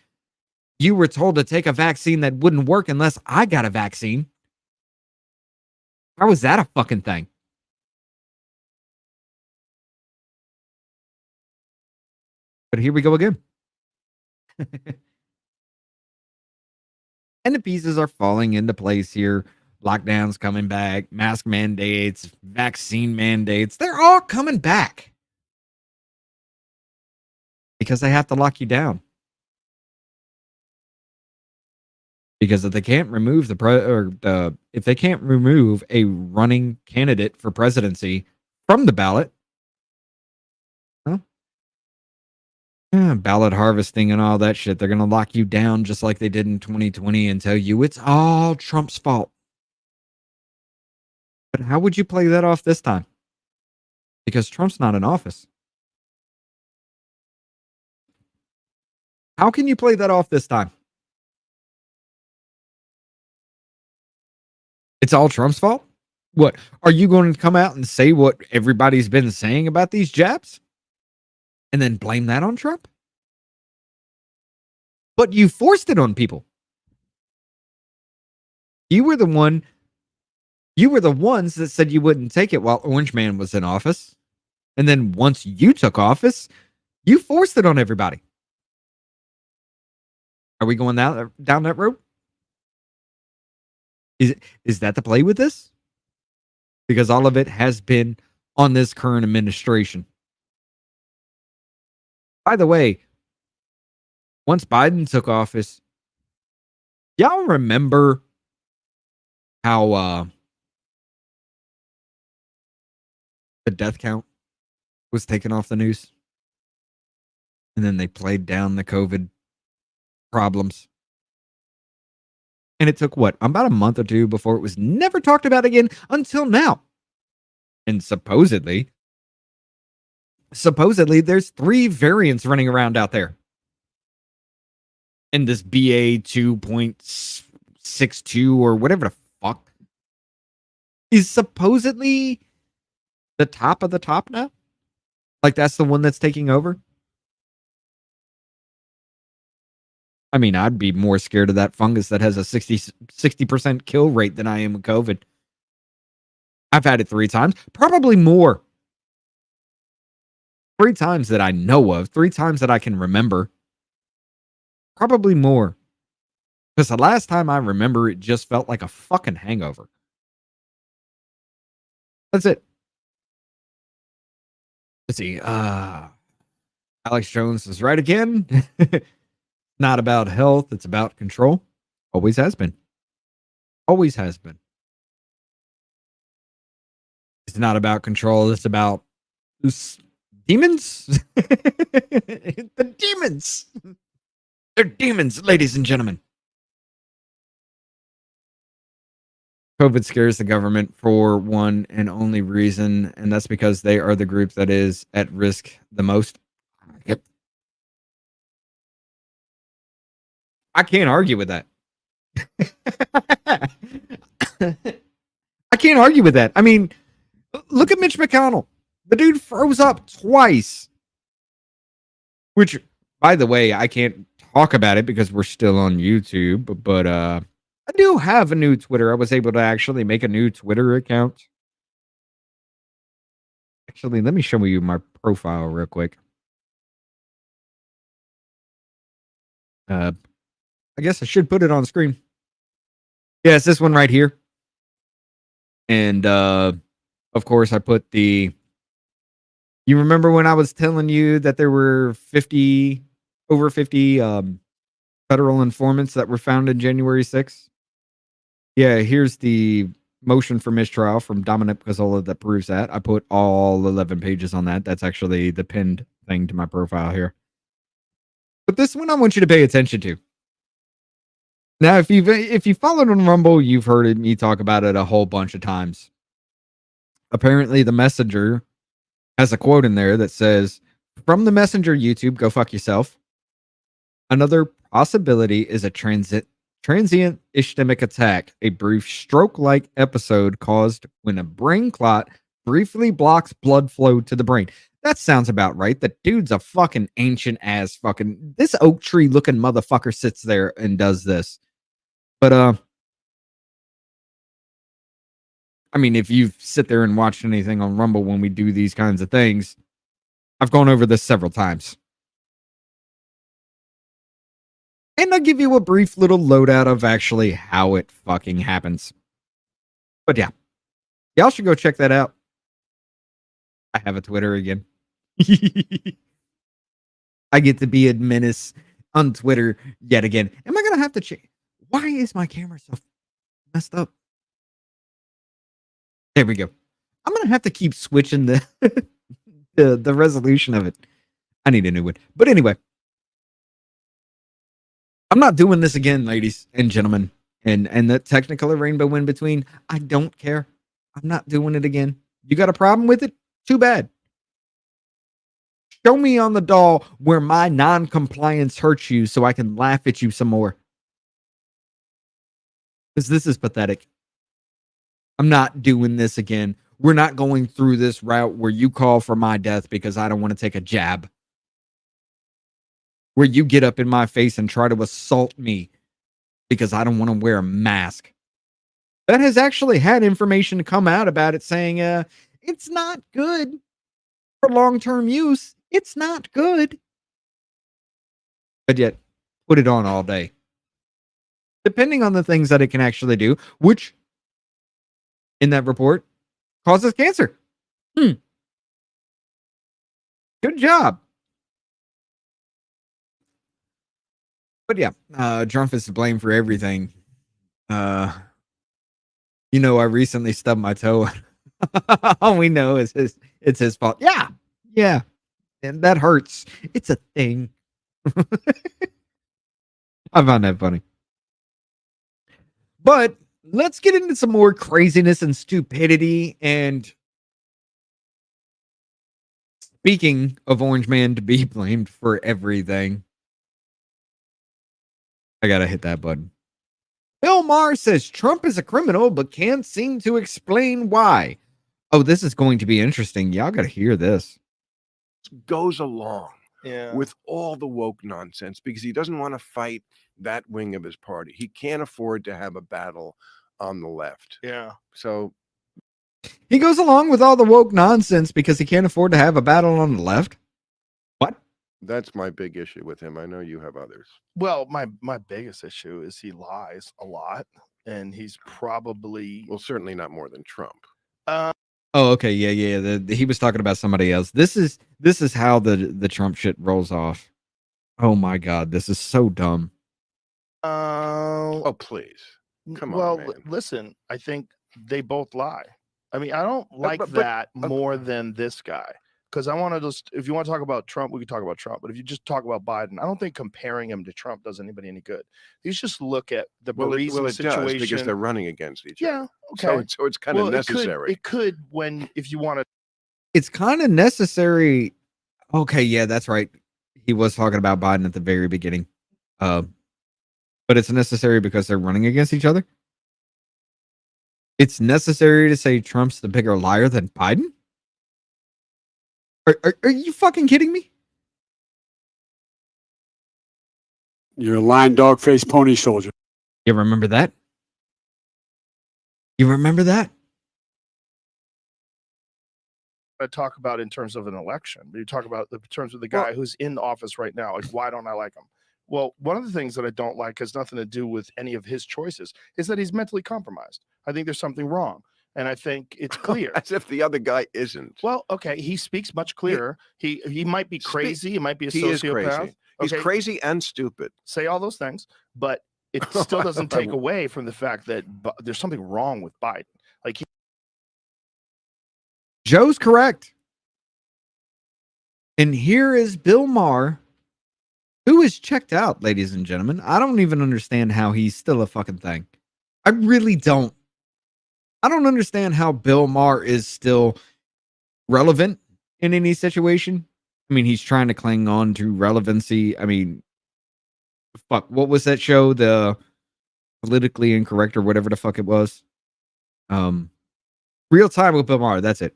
you were told to take a vaccine that wouldn't work unless I got a vaccine. How is that a fucking thing? But here we go again. And the pieces are falling into place here. Lockdowns coming back, mask mandates, vaccine mandates. They're all coming back. Because they have to lock you down. Because if they can't remove if they can't remove a running candidate for presidency from the ballot, ballot harvesting and all that shit, they're going to lock you down just like they did in 2020 and tell you it's all Trump's fault. But how would you play that off this time? Because Trump's not in office. How can you play that off this time? It's all Trump's fault? What? Are you going to come out and say what everybody's been saying about these jabs? And then blame that on Trump? But you forced it on people. You were the ones that said you wouldn't take it while Orange Man was in office. And then once you took office, you forced it on everybody. Are we going down that road? Is that the play with this? Because all of it has been on this current administration. By the way, once Biden took office, y'all remember how the death count was taken off the news? And then they played down the COVID problems. And it took what, about a month or two before it was never talked about again until now. And supposedly there's 3 variants running around out there. In this BA 2.62 or whatever the fuck is supposedly the top of the top now. Like that's the one that's taking over. I mean, I'd be more scared of that fungus that has a 60% kill rate than I am with COVID. I've had it 3 times, probably more. 3 times that I know of, 3 times that I can remember. Probably more. Because the last time I remember, it just felt like a fucking hangover. That's it. Let's see. Alex Jones is right again. Not about health, it's about control. Always has been. Always has been. It's not about control, it's about demons. The demons. They're demons, ladies and gentlemen. COVID scares the government for one and only reason, and that's because they are the group that is at risk the most. Yep. I can't argue with that. I can't argue with that. I mean, look at Mitch McConnell. The dude froze up twice. Which, by the way, I can't talk about it because we're still on YouTube, but I do have a new Twitter. I was able to actually make a new Twitter account. Actually, let me show you my profile real quick. I guess I should put it on screen. Yeah, it's this one right here. And of course, I put the. You remember when I was telling you that there were over 50 federal informants that were found in January 6th? Yeah, here's the motion for mistrial from Dominic Pizzola that proves that. I put all 11 pages on that. That's actually the pinned thing to my profile here. But this one I want you to pay attention to. Now, if you followed on Rumble, you've heard me talk about it a whole bunch of times. Apparently, the messenger has a quote in there that says, "From the messenger, YouTube, go fuck yourself. Another possibility is a transient ischemic attack, a brief stroke-like episode caused when a brain clot briefly blocks blood flow to the brain." That sounds about right. The dude's a fucking ancient ass fucking. This oak tree looking motherfucker sits there and does this. But I mean, if you've sit there and watched anything on Rumble when we do these kinds of things, I've gone over this several times. And I'll give you a brief little loadout of actually how it fucking happens. But yeah, y'all should go check that out. I have a Twitter again. I get to be a menace on Twitter yet again. Am I going to have to change? Why is my camera so messed up? There we go. I'm going to have to keep switching the the resolution of it. I need a new one. But anyway, I'm not doing this again, ladies and gentlemen. And the technicolor rainbow in between, I don't care. I'm not doing it again. You got a problem with it? Too bad. Show me on the doll where my non-compliance hurts you so I can laugh at you some more. Because this is pathetic. I'm not doing this again. We're not going through this route where you call for my death because I don't want to take a jab. Where you get up in my face and try to assault me because I don't want to wear a mask. That has actually had information come out about it saying it's not good for long-term use. It's not good. But yet, put it on all day. Depending on the things that it can actually do, which, in that report, causes cancer. Good job. But yeah, Trump is to blame for everything. I recently stubbed my toe. All we know is it's his fault. Yeah. And that hurts. It's a thing. I found that funny. But let's get into some more craziness and stupidity. And speaking of Orange Man to be blamed for everything, I gotta hit that button. Bill Maher says Trump is a criminal, but can't seem to explain why. Oh, this is going to be interesting. Y'all gotta hear this. Goes along with all the woke nonsense because he doesn't want to fight that wing of his party. He can't afford to have a battle on the left. Yeah. So he goes along with all the woke nonsense because he can't afford to have a battle on the left. What? That's my big issue with him. I know you have others. Well, my biggest issue is he lies a lot, and he's probably certainly not more than Trump. Oh, okay, yeah. He was talking about somebody else. This is how the Trump shit rolls off. Oh my god, this is so dumb. Oh please, come on, man. Listen, I think they both lie. I mean, I don't like that more than this guy. Because I want to just, if you want to talk about Trump, we can talk about Trump. But if you just talk about Biden, I don't think comparing him to Trump does anybody any good. You just look at the situation. situation. Does because they're running against each other. Yeah, okay. So it's kind of necessary. It could if you want to. It's kind of necessary. Okay, yeah, that's right. He was talking about Biden at the very beginning. But it's necessary because they're running against each other. It's necessary to say Trump's the bigger liar than Biden? Are you fucking kidding me? You're a lying dog faced pony soldier. You remember that? You remember that? I talk about in terms of an election, but you talk about in terms of the guy who's in office right now. Like, why don't I like him? Well, one of the things that I don't like has nothing to do with any of his choices, is that he's mentally compromised. I think there's something wrong. And I think it's clear. As if the other guy isn't. Well, okay, he speaks much clearer. He might be crazy. He might be a sociopath. He is crazy. He's Okay. crazy and stupid. Say all those things, but it still doesn't take away from the fact that there's something wrong with Biden. Like Joe's correct. And here is Bill Maher, who is checked out, ladies and gentlemen. I don't even understand how he's still a fucking thing. I really don't. I don't understand how Bill Maher is still relevant in any situation. I mean, he's trying to cling on to relevancy. I mean, fuck, what was that show? The Politically Incorrect or whatever the fuck it was. Real Time with Bill Maher. That's it.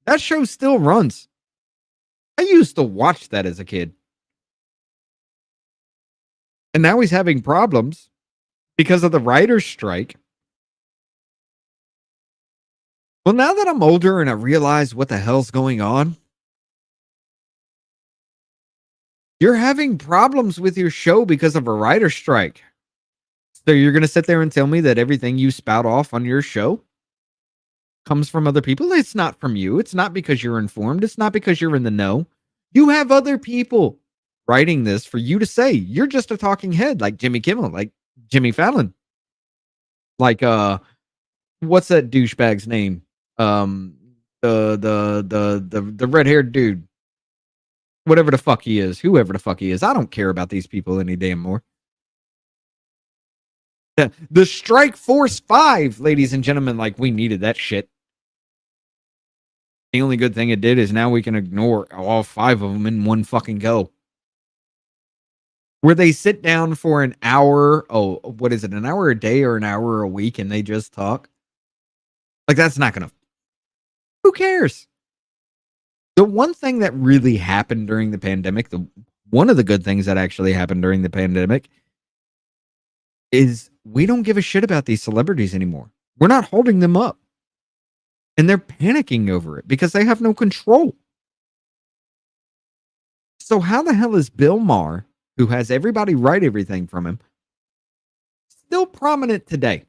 That show still runs. I used to watch that as a kid. And now he's having problems because of the writer's strike. Well, now that I'm older and I realize what the hell's going on, you're having problems with your show because of a writer's strike. So you're going to sit there and tell me that everything you spout off on your show comes from other people? It's not from you. It's not because you're informed. It's not because you're in the know. You have other people writing this for you to say. You're just a talking head like Jimmy Kimmel, like Jimmy Fallon. Like, what's that douchebag's name? The red-haired dude. Whatever the fuck he is. Whoever the fuck he is. I don't care about these people any damn more. The Strike Force 5, ladies and gentlemen, like we needed that shit. The only good thing it did is now we can ignore all 5 of them in one fucking go. Where they sit down for an hour, what is it, an hour a day or an hour a week, and they just talk? Like, that's not gonna... Who cares? The one thing that really happened during the pandemic, one of the good things that actually happened during the pandemic is we don't give a shit about these celebrities anymore. We're not holding them up. And they're panicking over it because they have no control. So how the hell is Bill Maher, who has everybody write everything from him, still prominent today?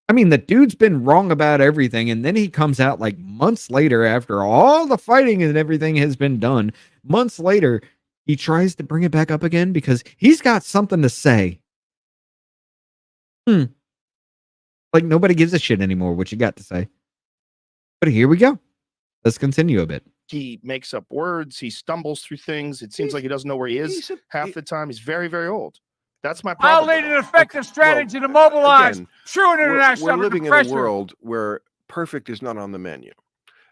I mean, the dude's been wrong about everything, and then he comes out like months later after all the fighting and everything has been done. Months later, he tries to bring it back up again because he's got something to say. Like nobody gives a shit anymore what you got to say. But here we go. Let's continue a bit. he makes up words. He stumbles through things. It seems like he doesn't know where he is half the time. He's very, very old. That's my I'll problem. lead an effective strategy to mobilize again, true international we're living in a pressure. world where perfect is not on the menu.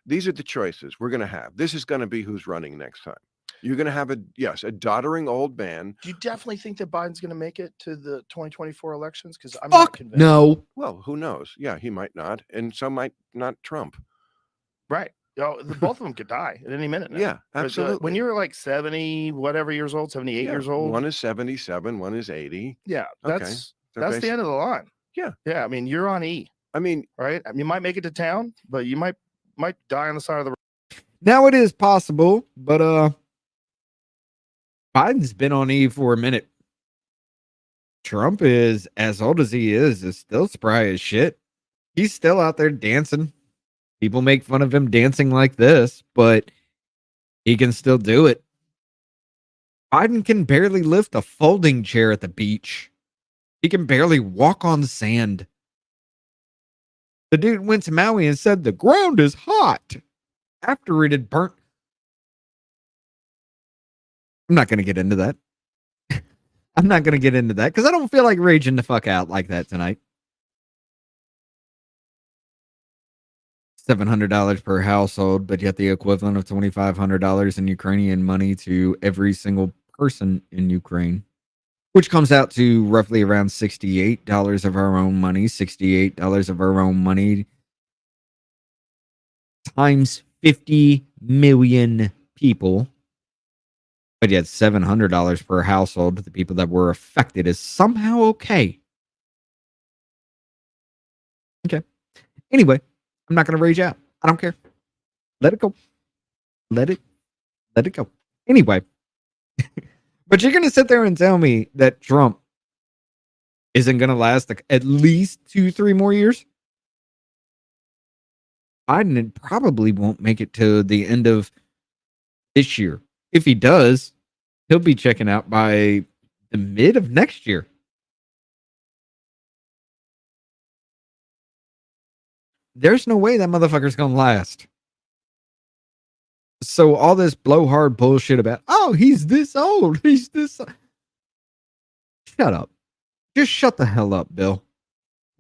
These are the choices we're going to have. This is going to be who's running next time. You're going to have a doddering old man. Do you definitely think that Biden's going to make it to the 2024 elections? Because I'm Fuck not convinced. no. Well, who knows? Yeah, he might not, and so might not Trump. Right. Both of them could die at any minute now. Yeah, absolutely. When you're like 70, whatever years old, 78 years old. One is 77, one is 80. Yeah, that's Okay. the end of the line. Yeah. Yeah, I mean, you're on E. I mean, right? I mean, you might make it to town, but you might die on the side of the road. Now it is possible, but Biden's been on E for a minute. Trump is, as old as he is still spry as shit. He's still out there dancing. People make fun of him dancing like this, but he can still do it. Biden can barely lift a folding chair at the beach. He can barely walk on sand. The dude went to Maui and said the ground is hot after it had burnt. I'm not going to get into that. I'm not going to get into that because I don't feel like raging the fuck out like that tonight. $700 per household, but yet the equivalent of $2,500 in Ukrainian money to every single person in Ukraine, which comes out to roughly around $68 of our own money. $68 of our own money times 50 million people. But yet $700 per household to the people that were affected is somehow okay. Okay. Anyway, I'm not going to rage out. I don't care. Let it go. Let it go. Anyway. But you're going to sit there and tell me that Trump isn't going to last at least 2-3 more years? Biden probably won't make it to the end of this year. If he does, he'll be checking out by the mid of next year. There's no way that motherfucker's gonna last. So all this blowhard bullshit about, oh, he's this old. He's this. Shut up. Just shut the hell up, Bill.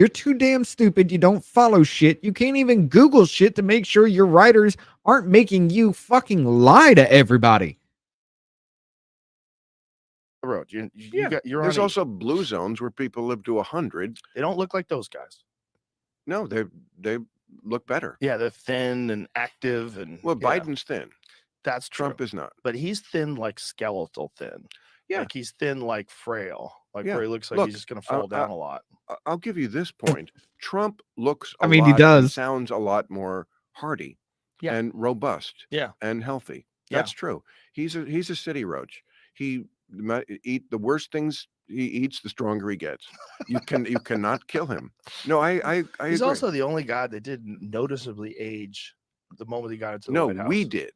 You're too damn stupid. You don't follow shit. You can't even Google shit to make sure your writers aren't making you fucking lie to everybody. Road. You're there's on also blue zones where people live to 100. They don't look like those guys. No, they look better. Yeah, they're thin and active, and Biden's thin. That's true. Trump is not. But he's thin, like skeletal thin. Yeah, like he's thin, like frail. Like where he looks like he's just going to fall down a lot. I'll give you this point. Trump looks. He does. Sounds a lot more hardy, and robust, and healthy. That's true. He's a city roach. He eat the worst things he eats, the stronger he gets. You cannot kill him. No, I He's agree. also the only guy that didn't noticeably age the moment he got into the White House. We did.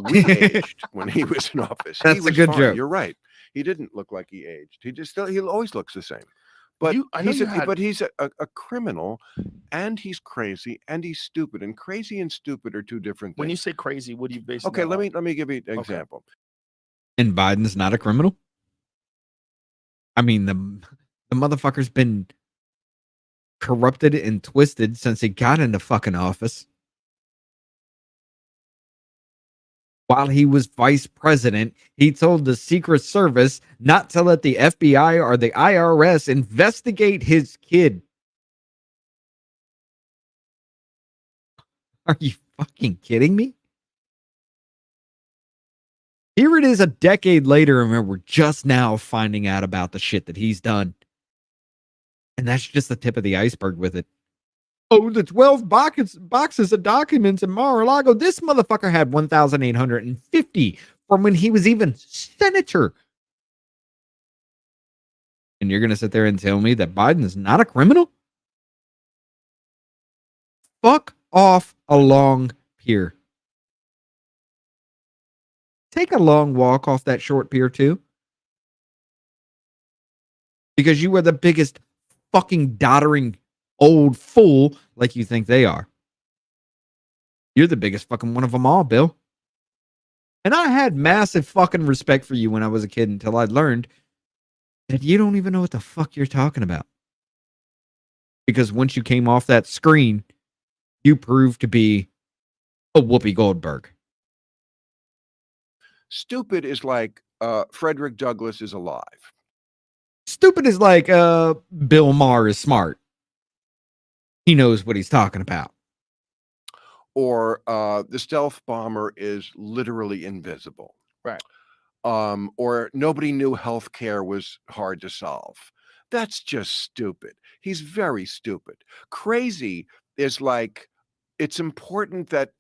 We aged when he was in office. That's he was a good fine. joke. You're right. He didn't look like he aged. He always looks the same. But he's a criminal, and he's crazy, and he's stupid. And crazy and stupid are two different things. When you say crazy, what do you base? Okay, let me give you an example. And Biden's not a criminal? I mean, the motherfucker's been corrupted and twisted since he got into fucking office. While he was vice president, he told the Secret Service not to let the FBI or the IRS investigate his kid. Are you fucking kidding me? Here it is a decade later, and we're just now finding out about the shit that he's done. And that's just the tip of the iceberg with it. Oh, the 12 boxes of documents in Mar-a-Lago. This motherfucker had 1,850 from when he was even senator. And you're going to sit there and tell me that Biden is not a criminal? Fuck off along pier. Take a long walk off that short pier too. Because you are the biggest fucking doddering old fool like you think they are. You're the biggest fucking one of them all, Bill. And I had massive fucking respect for you when I was a kid until I learned that you don't even know what the fuck you're talking about. Because once you came off that screen, you proved to be a Whoopi Goldberg. Stupid is like Frederick Douglass is alive. Stupid is like Bill Maher is smart. He knows what he's talking about. Or the stealth bomber is literally invisible. Right. Or nobody knew healthcare was hard to solve. That's just stupid. He's very stupid. Crazy is like, it's important that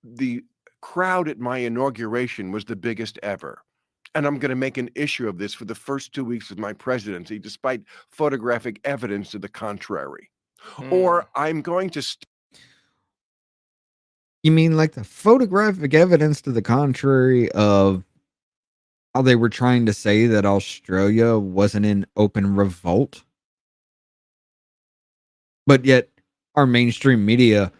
the crowd at my inauguration was the biggest ever. And I'm going to make an issue of this for the first 2 weeks of my presidency, despite photographic evidence to the contrary. Or I'm going to... You mean like the photographic evidence to the contrary of how they were trying to say that Australia wasn't in open revolt? But yet our mainstream media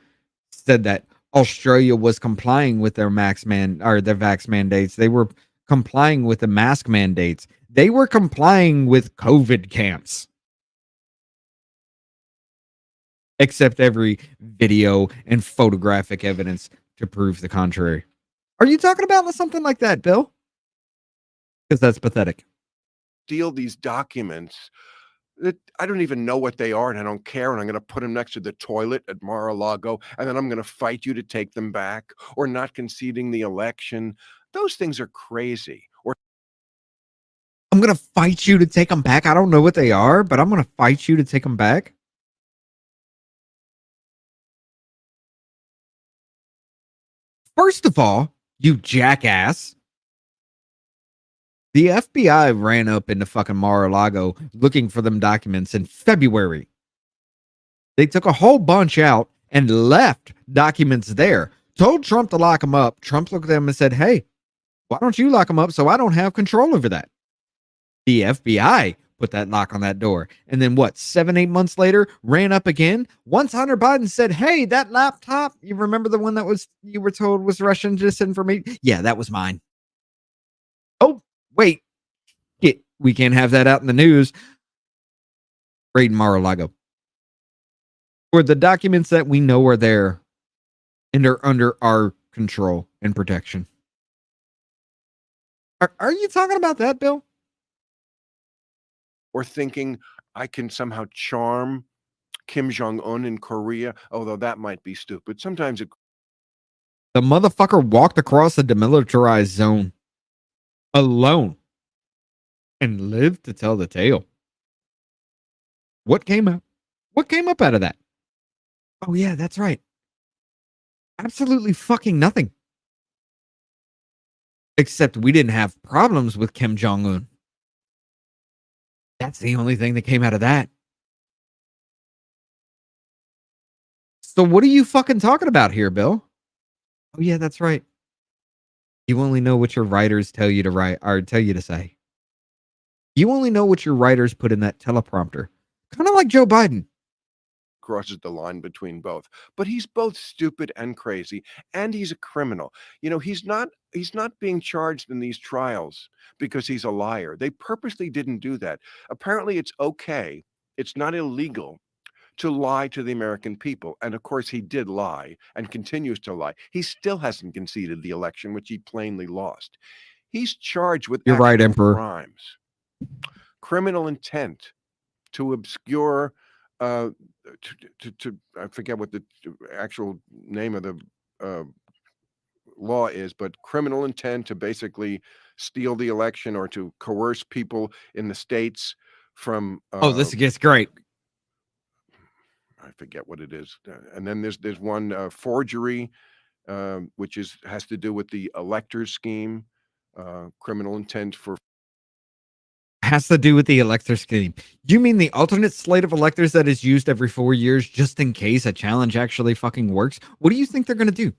said that Australia was complying with their their vax mandates. They were complying with the mask mandates. They were complying with COVID camps. Except every video and photographic evidence to prove the contrary. Are you talking about something like that, Bill? Because that's pathetic. Steal these documents that I don't even know what they are, and I don't care, and I'm going to put them next to the toilet at Mar-a-Lago, and then I'm going to fight you to take them back, or not conceding the election. Those things are crazy. Or I'm going to fight you to take them back. I don't know what they are, but I'm going to fight you to take them back. First of all, you jackass, the FBI ran up into fucking Mar-a-Lago looking for them documents in February. They took a whole bunch out and left documents there, told Trump to lock them up. Trump looked at them and said, hey, why don't you lock them up so I don't have control over that? The FBI put that lock on that door. And then 7-8 months later, ran up again. Once Hunter Biden said, hey, that laptop, you remember the one that you were told was Russian disinformation? Yeah, that was mine. Oh, wait. We can't have that out in the news. Raid Mar-a-Lago. For the documents that we know are there and are under our control and protection. Are you talking about that, Bill? Or thinking I can somehow charm Kim Jong-un in Korea, although that might be stupid. Sometimes the motherfucker walked across the demilitarized zone alone and lived to tell the tale. What came up? What came up out of that? Oh yeah, that's right. Absolutely fucking nothing. Except we didn't have problems with Kim Jong-un. That's the only thing that came out of that. So what are you fucking talking about here, Bill? Oh yeah, that's right. You only know what your writers tell you to write or tell you to say. You only know what your writers put in that teleprompter. Kind of like Joe Biden. Crosses the line between both. But he's both stupid and crazy, and he's a criminal. You know, he's not being charged in these trials because he's a liar. They purposely didn't do that. Apparently it's okay. It's not illegal to lie to the American people. And of course he did lie and continues to lie. He still hasn't conceded the election, which he plainly lost. He's charged with You're right, Emperor. crimes. Criminal intent to obscure I forget what the actual name of the law is, but criminal intent to basically steal the election or to coerce people in the states from this gets great. I forget what it is. And then there's one forgery, which has to do with the electors scheme, criminal intent for. Has to do with the elector scheme. You mean the alternate slate of electors that is used every 4 years just in case a challenge actually fucking works? What do you think they're going to do?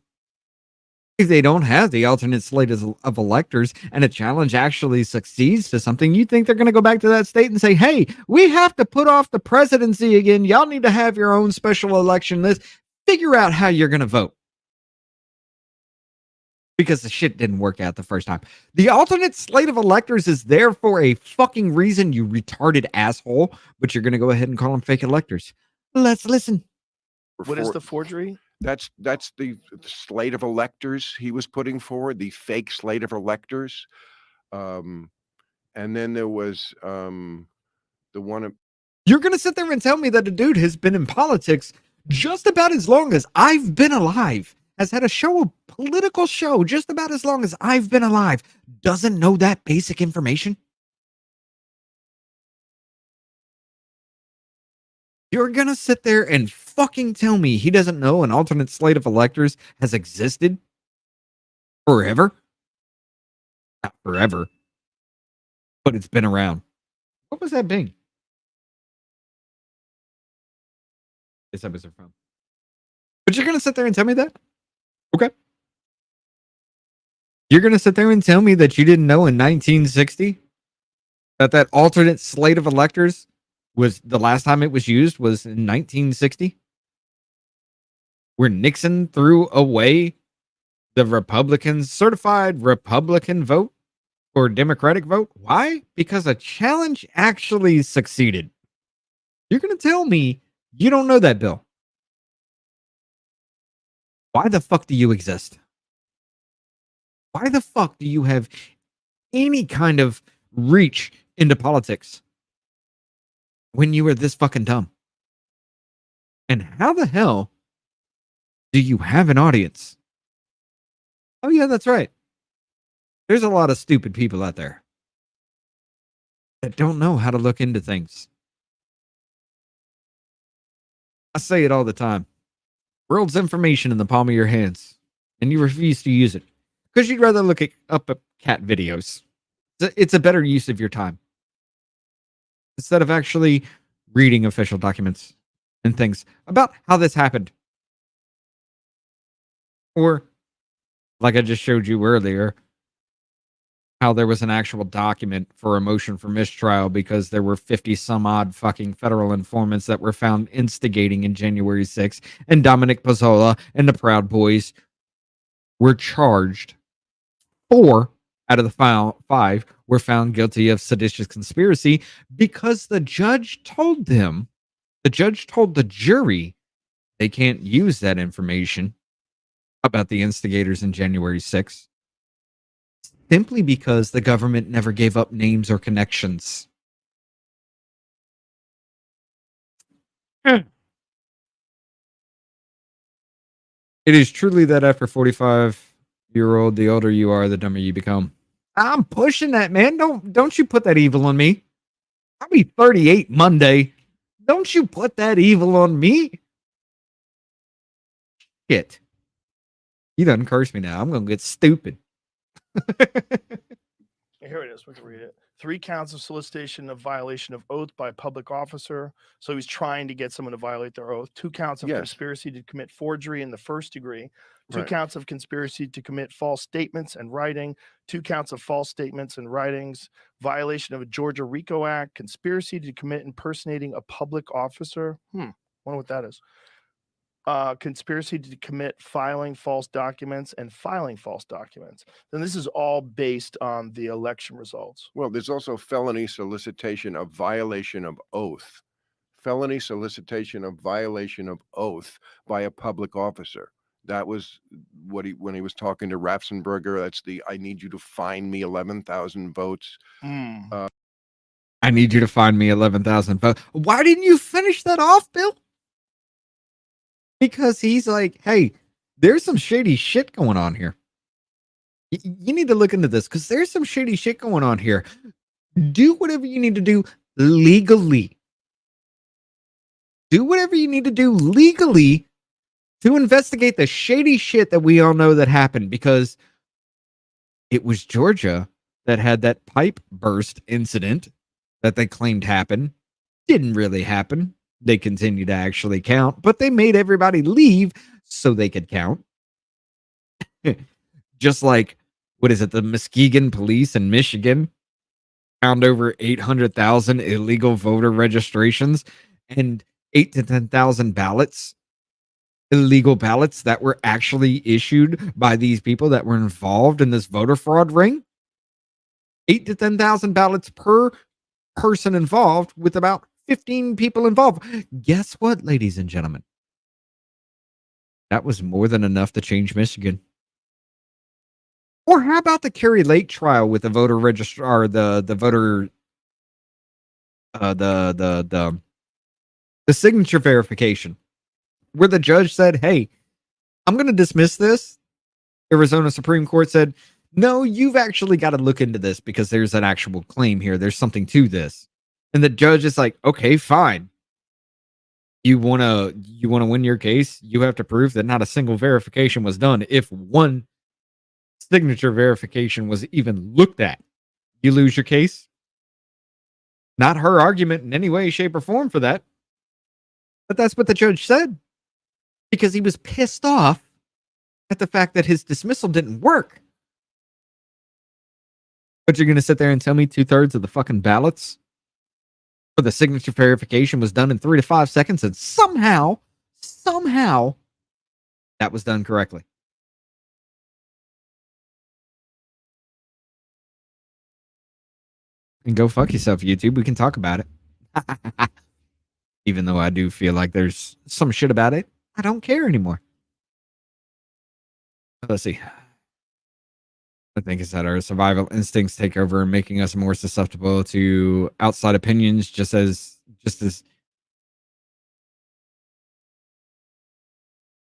If they don't have the alternate slate of electors and a challenge actually succeeds to something, you think they're going to go back to that state and say, hey, we have to put off the presidency again. Y'all need to have your own special election list. Figure out how you're going to vote. because the shit didn't work out the first time. The alternate slate of electors is there for a fucking reason, you retarded asshole, but you're going to go ahead and call them fake electors. Let's listen. What is the forgery? That's the slate of electors he was putting forward, the fake slate of electors. And then there was the one. You're going to sit there and tell me that a dude has been in politics just about as long as I've been alive, has had a political show just about as long as I've been alive, doesn't know that basic information? You're going to sit there and fucking tell me he doesn't know an alternate slate of electors has existed forever? Not forever, but it's been around. What was that Bing? This episode from. But you're going to sit there and tell me that? Okay. You're going to sit there and tell me that you didn't know in 1960 that alternate slate of electors was the last time it was used was in 1960, where Nixon threw away the certified Republican vote or Democratic vote. Why? Because a challenge actually succeeded. You're going to tell me you don't know that, Bill. Why the fuck do you exist? Why the fuck do you have any kind of reach into politics when you were this fucking dumb? And how the hell do you have an audience? Oh, yeah, that's right. There's a lot of stupid people out there that don't know how to look into things. I say it all the time. World's information in the palm of your hands, and you refuse to use it because you'd rather look up at cat videos. It's a better use of your time instead of actually reading official documents and things about how this happened. Or, like I just showed you earlier, how there was an actual document for a motion for mistrial because there were 50 some odd fucking federal informants that were found instigating in January 6th, and Dominic Pizzola and the Proud Boys were charged. 4 out of the 5 were found guilty of seditious conspiracy because the judge told the jury they can't use that information about the instigators in January 6th. Simply because the government never gave up names or connections. It is truly that after 45-year-old, the older you are, the dumber you become. I'm pushing that, man. Don't you put that evil on me. I'll be 38 Monday. Don't you put that evil on me. Shit. You done curse me now. I'm going to get stupid. Here it is. We can read it. 3 counts of solicitation of violation of oath by a public officer. So he's trying to get someone to violate their oath. 2 counts of conspiracy to commit forgery in the first degree. 2 counts of conspiracy to commit false statements and writing. 2 counts of false statements and writings. Violation of a Georgia RICO Act. Conspiracy to commit impersonating a public officer. Wonder what that is. Conspiracy to commit filing false documents and filing false documents. Then this is all based on the election results. Well, there's also felony solicitation of violation of oath. Felony solicitation of violation of oath by a public officer. That was when he was talking to Ratzenberger. That's I need you to find me 11,000 votes. I need you to find me 11,000 votes. Why didn't you finish that off, Bill? Because he's like, hey, there's some shady shit going on here. You need to look into this because there's some shady shit going on here. Do whatever you need to do legally. Do whatever you need to do legally to investigate the shady shit that we all know that happened, because it was Georgia that had that pipe burst incident that they claimed happened. Didn't really happen. They continued to actually count, but they made everybody leave so they could count. Just like, what is it? The Muskegon police in Michigan found over 800,000 illegal voter registrations and 8,000 to 10,000 ballots illegal ballots that were actually issued by these people that were involved in this voter fraud ring. 8 to 10,000 ballots per person involved, with about 15 people involved. Guess what, ladies and gentlemen? That was more than enough to change Michigan. Or how about the Kerry Lake trial with the voter registrar, the voter, the signature verification, where the judge said, "Hey, I'm going to dismiss this." Arizona Supreme Court said, "No, you've actually got to look into this because there's an actual claim here. There's something to this." And the judge is like, "Okay, fine. You want to win your case? You have to prove that not a single verification was done. If one signature verification was even looked at, you lose your case." Not her argument in any way, shape, or form for that. But that's what the judge said, because he was pissed off at the fact that his dismissal didn't work. But you're going to sit there and tell me 2/3 of the fucking ballots for the signature verification was done in 3 to 5 seconds, and somehow that was done correctly. And go fuck yourself, YouTube. We can talk about it. Even though I do feel like there's some shit about it, I don't care anymore. Let's see. I think it's that our survival instincts take over, making us more susceptible to outside opinions, just as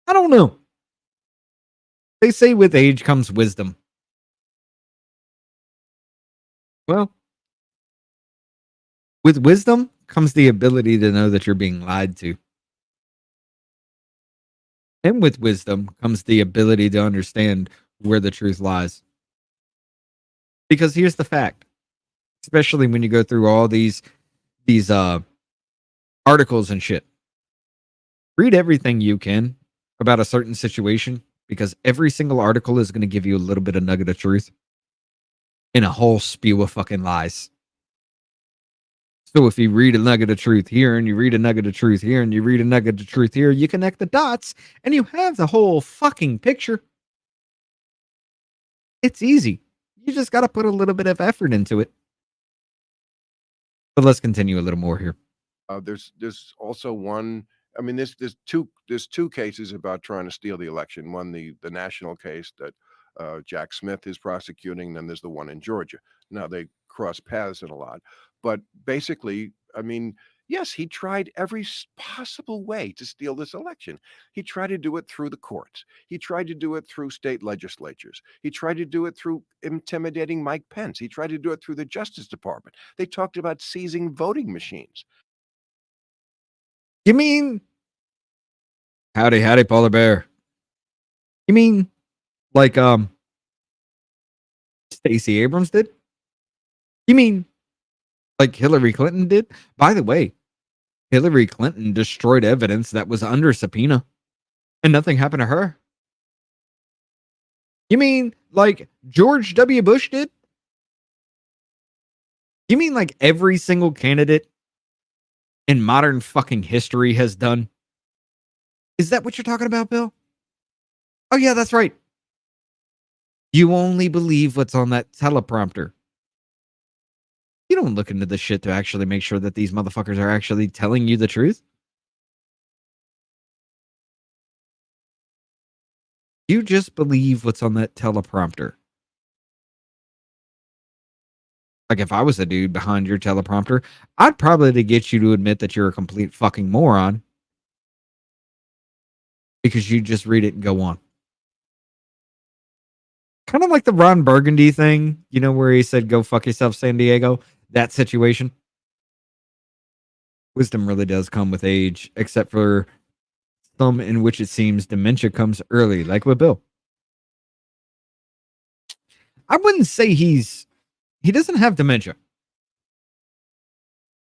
I don't know. They say with age comes wisdom. Well, with wisdom comes the ability to know that you're being lied to. And with wisdom comes the ability to understand where the truth lies. Because here's the fact, especially when you go through all these articles and shit. Read everything you can about a certain situation, because every single article is going to give you a little bit of nugget of truth and a whole spew of fucking lies. So if you read a nugget of truth here, and you read a nugget of truth here, and you read a nugget of truth here, you connect the dots and you have the whole fucking picture. It's easy. You just got to put a little bit of effort into it. But let's continue a little more here. There's also one. I mean, there's two cases about trying to steal the election. One, the national case that Jack Smith is prosecuting. Then there's the one in Georgia. Now they cross paths in a lot, but basically, I mean, yes, he tried every possible way to steal this election. He tried to do it through the courts. He tried to do it through state legislatures. He tried to do it through intimidating Mike Pence. He tried to do it through the Justice Department. They talked about seizing voting machines. You mean, howdy, polar bear. You mean, like, Stacey Abrams did? You mean, like Hillary Clinton did? By the way, Hillary Clinton destroyed evidence that was under subpoena, and nothing happened to her. You mean, like George W. Bush did? You mean, like every single candidate in modern fucking history has done? Is that what you're talking about, Bill? Oh, yeah, that's right. You only believe what's on that teleprompter. You don't look into the shit to actually make sure that these motherfuckers are actually telling you the truth. You just believe what's on that teleprompter. Like, if I was the dude behind your teleprompter, I'd probably get you to admit that you're a complete fucking moron, because you just read it and go on. Kind of like the Ron Burgundy thing, you know, where he said, "Go fuck yourself, San Diego." That situation. Wisdom really does come with age, except for some in which it seems dementia comes early, like with Bill. I wouldn't say he doesn't have dementia.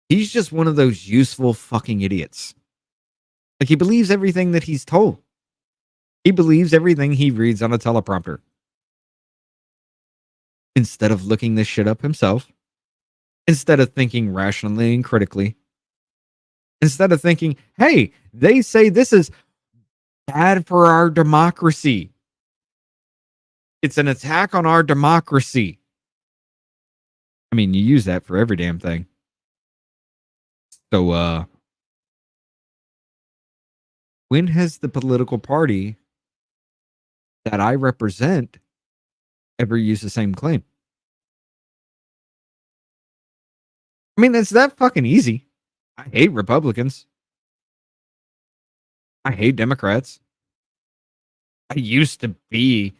He's just one of those useful fucking idiots. Like, he believes everything that he's told. He believes everything he reads on a teleprompter, instead of looking this shit up himself, instead of thinking rationally and critically, instead of thinking, hey, they say this is, bad for our democracy. It's an attack on our democracy. I mean, you use that for every damn thing. So, when has the political party that I represent ever used the same claim? I mean, it's that fucking easy. I hate Republicans. I hate Democrats. I used to be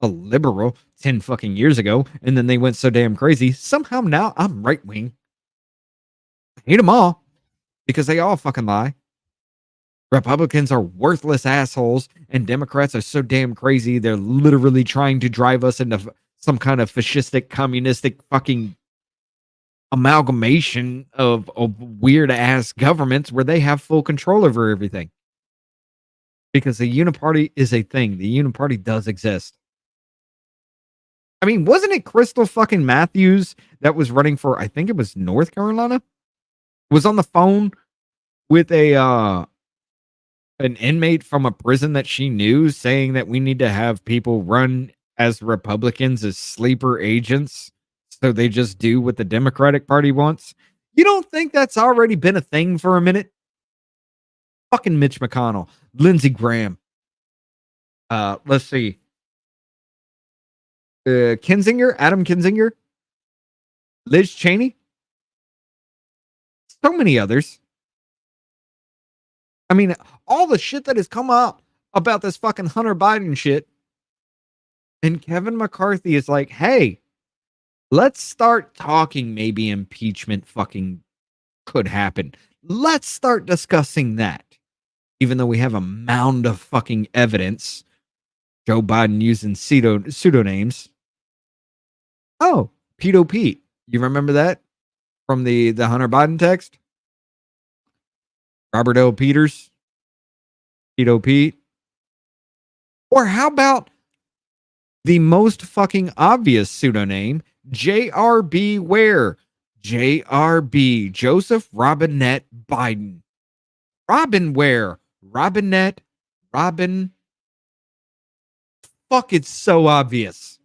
a liberal 10 fucking years ago, and then they went so damn crazy. Somehow now I'm right wing. I hate them all because they all fucking lie. Republicans are worthless assholes, and Democrats are so damn crazy. They're literally trying to drive us into some kind of fascistic, communistic fucking amalgamation of weird ass governments where they have full control over everything. Because the uniparty is a thing. The uniparty does exist. I mean, wasn't it Crystal fucking Matthews that was running for, I think it was North Carolina? Was on the phone with an inmate from a prison that she knew saying that we need to have people run as Republicans as sleeper agents so they just do what the Democratic Party wants. You don't think that's already been a thing for a minute? Fucking Mitch McConnell, Lindsey Graham. Let's see. Kinzinger, Adam Kinzinger, Liz Cheney. So many others. I mean, all the shit that has come up about this fucking Hunter Biden shit. And Kevin McCarthy is like, hey, let's start talking. Maybe impeachment fucking could happen. Let's start discussing that. Even though we have a mound of fucking evidence. Joe Biden using pseudonyms. Oh, Pedo Pete. You remember that from the Hunter Biden text? Robert L. Peters. Pedo Pete. Or how about the most fucking obvious pseudonym, JRB Ware? JRB, Joseph Robinette Biden. Robin Ware. Robinette. Robin. Fuck, it's so obvious.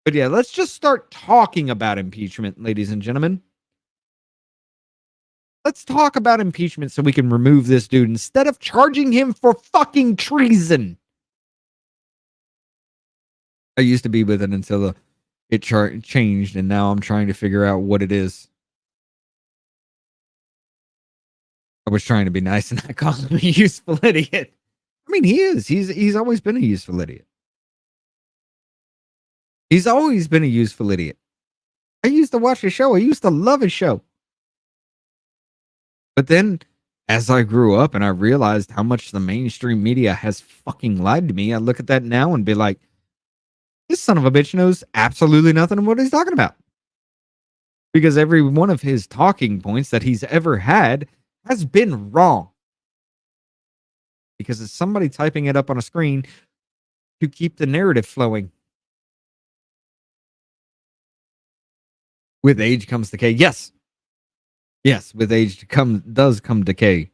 But yeah, let's just start talking about impeachment, ladies and gentlemen. Let's talk about impeachment so we can remove this dude instead of charging him for fucking treason. I used to be with it until it changed, and now I'm trying to figure out what it is. I was trying to be nice and not call him a useful idiot. I mean, he is. He's always been a useful idiot. He's always been a useful idiot. I used to watch his show. I used to love his show. But then, as I grew up and I realized how much the mainstream media has fucking lied to me, I look at that now and be like, this son of a bitch knows absolutely nothing of what he's talking about. Because every one of his talking points that he's ever had has been wrong. Because it's somebody typing it up on a screen to keep the narrative flowing. With age comes decay. Yes. Yes, with age does come decay.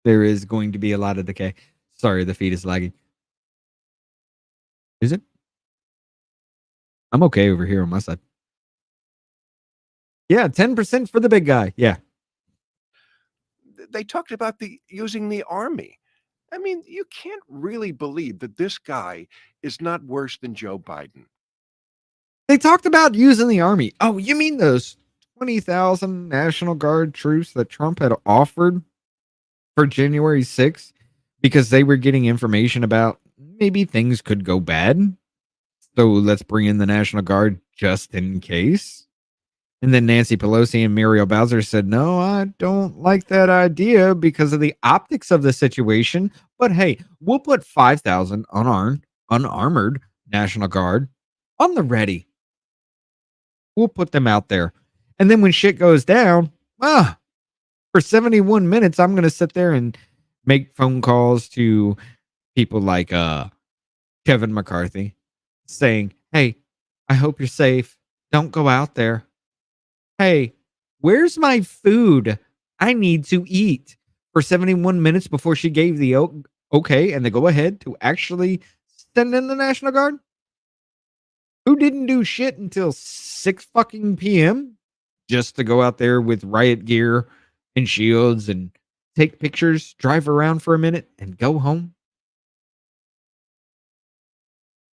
There is going to be a lot of decay. Sorry, the feed is lagging. Is it? I'm okay over here on my side. Yeah, 10% for the big guy. Yeah. They talked about using the army. I mean, you can't really believe that this guy is not worse than Joe Biden. They talked about using the army. Oh, you mean those 20,000 National Guard troops that Trump had offered for January 6th because they were getting information about maybe things could go bad. So let's bring in the National Guard just in case. And then Nancy Pelosi and Muriel Bowser said, no, I don't like that idea because of the optics of the situation. But hey, we'll put 5,000 unarmored National Guard on the ready. We'll put them out there. And then when shit goes down, for 71 minutes, I'm going to sit there and make phone calls to people like Kevin McCarthy saying, hey, I hope you're safe. Don't go out there. Hey, where's my food? I need to eat for 71 minutes before she gave the okay and the go ahead to actually send in the National Guard, who didn't do shit until 6 fucking p.m. just to go out there with riot gear and shields and take pictures, drive around for a minute, and go home.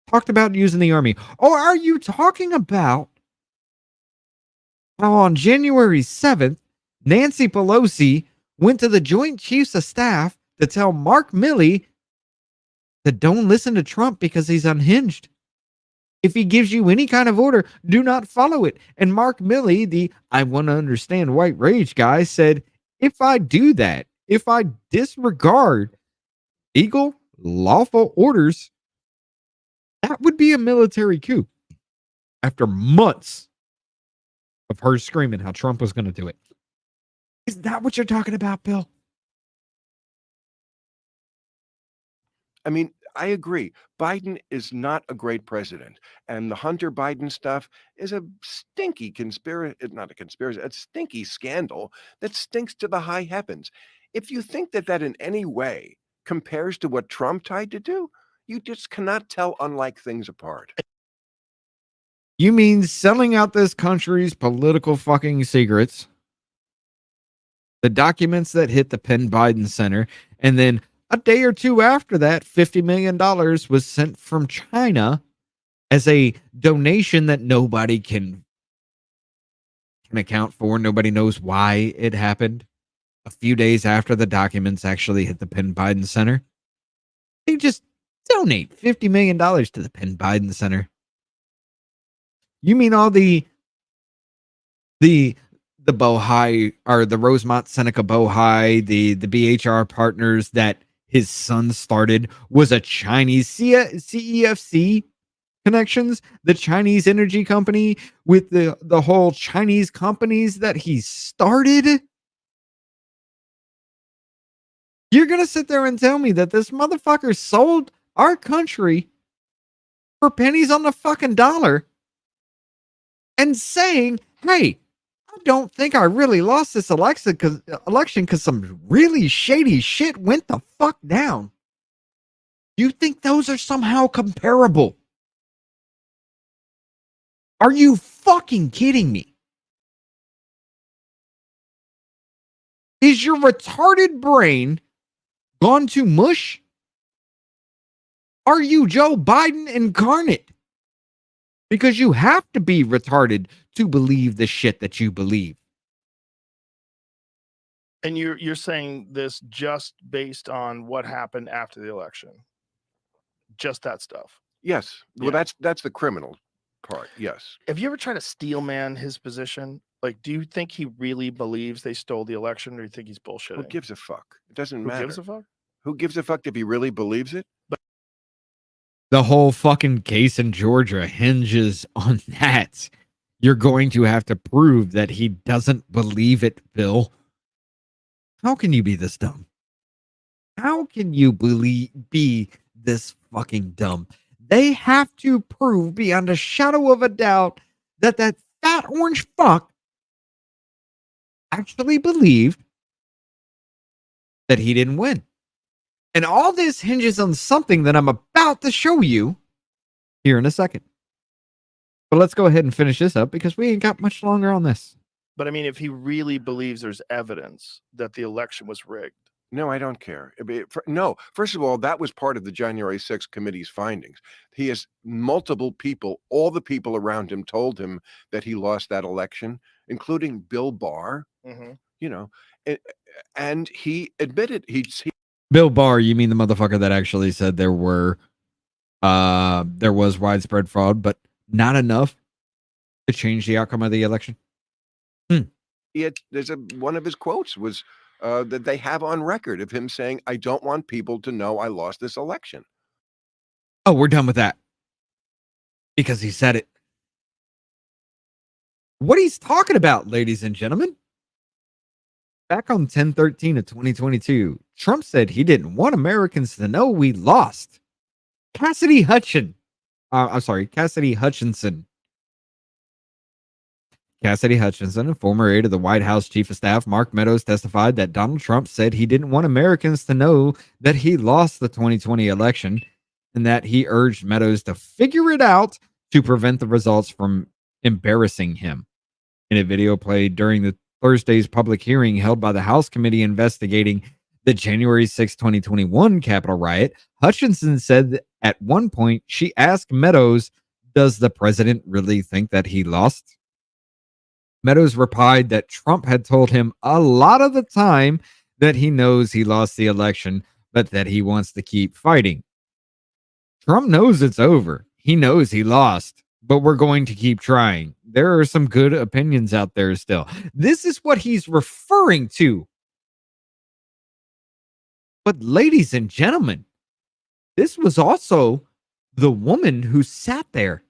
Talked about using the army. Or are you talking about how on January 7th, Nancy Pelosi went to the Joint Chiefs of Staff to tell Mark Milley that don't listen to Trump because he's unhinged. If he gives you any kind of order, do not follow it. And Mark Milley, the I want to understand white rage guy, said, if I do that, if I disregard legal, lawful orders, that would be a military coup. After months of her screaming how Trump was going to do it. Is that what you're talking about, Bill? I mean, I agree. Biden is not a great president. And the Hunter Biden stuff is a stinky conspiracy, not a conspiracy, a stinky scandal that stinks to the high heavens. If you think that that in any way compares to what Trump tried to do, you just cannot tell unlike things apart. You mean selling out this country's political fucking secrets, the documents that hit the Penn Biden Center, and then a day or two after that, $50 million was sent from China as a donation that nobody can account for. Nobody knows why it happened. A few days after the documents actually hit the Penn Biden Center, they just donate $50 million to the Penn Biden Center. You mean all the Bohai or the Rosemont Seneca Bohai, the BHR partners that his son started was a Chinese CEFC connections, the Chinese energy company with the whole Chinese companies that he started. You're going to sit there and tell me that this motherfucker sold our country for pennies on the fucking dollar and saying, hey, I don't think I really lost this election because some really shady shit went the fuck down. You think those are somehow comparable? Are you fucking kidding me? Is your retarded brain gone to mush? Are you Joe Biden incarnate? Because you have to be retarded to believe the shit that you believe. And you're saying this just based on what happened after the election? Just that stuff? Yes. Well, Yeah. that's the criminal part. Yes. Have you ever tried to steel man his position? Like, do you think he really believes they stole the election, or do you think he's bullshitting? Who gives a fuck? It doesn't matter. Who gives a fuck? Who gives a fuck if he really believes it? The whole fucking case in Georgia hinges on that. You're going to have to prove that he doesn't believe it, Bill. How can you be this dumb? How can you be this fucking dumb? They have to prove beyond a shadow of a doubt that that fat orange fuck actually believed that he didn't win. And all this hinges on something that I'm about to show you here in a second. But let's go ahead and finish this up because we ain't got much longer on this. But I mean, if he really believes there's evidence that the election was rigged. No, I don't care. No, first of all, that was part of the January 6th committee's findings. He has multiple people, all the people around him told him that he lost that election, including Bill Barr, you know, and he admitted Bill Barr, you mean the motherfucker that actually said there was widespread fraud, but not enough to change the outcome of the election? One of his quotes was that they have on record of him saying, I don't want people to know I lost this election. Oh, we're done with that. Because he said it. What he's talking about, ladies and gentlemen. Back on 10/13 of 2022, Trump said he didn't want Americans to know we lost. Cassidy Hutchinson. Cassidy Hutchinson, a former aide of the White House Chief of Staff Mark Meadows, testified that Donald Trump said he didn't want Americans to know that he lost the 2020 election and that he urged Meadows to figure it out to prevent the results from embarrassing him. In a video played during the Thursday's public hearing held by the House committee investigating the January 6, 2021 Capitol riot, Hutchinson said that at one point she asked Meadows, "Does the president really think that he lost?" Meadows replied that Trump had told him a lot of the time that he knows he lost the election, but that he wants to keep fighting. Trump knows it's over. He knows he lost, but we're going to keep trying. There are some good opinions out there still. This is what he's referring to. But ladies and gentlemen, this was also the woman who sat there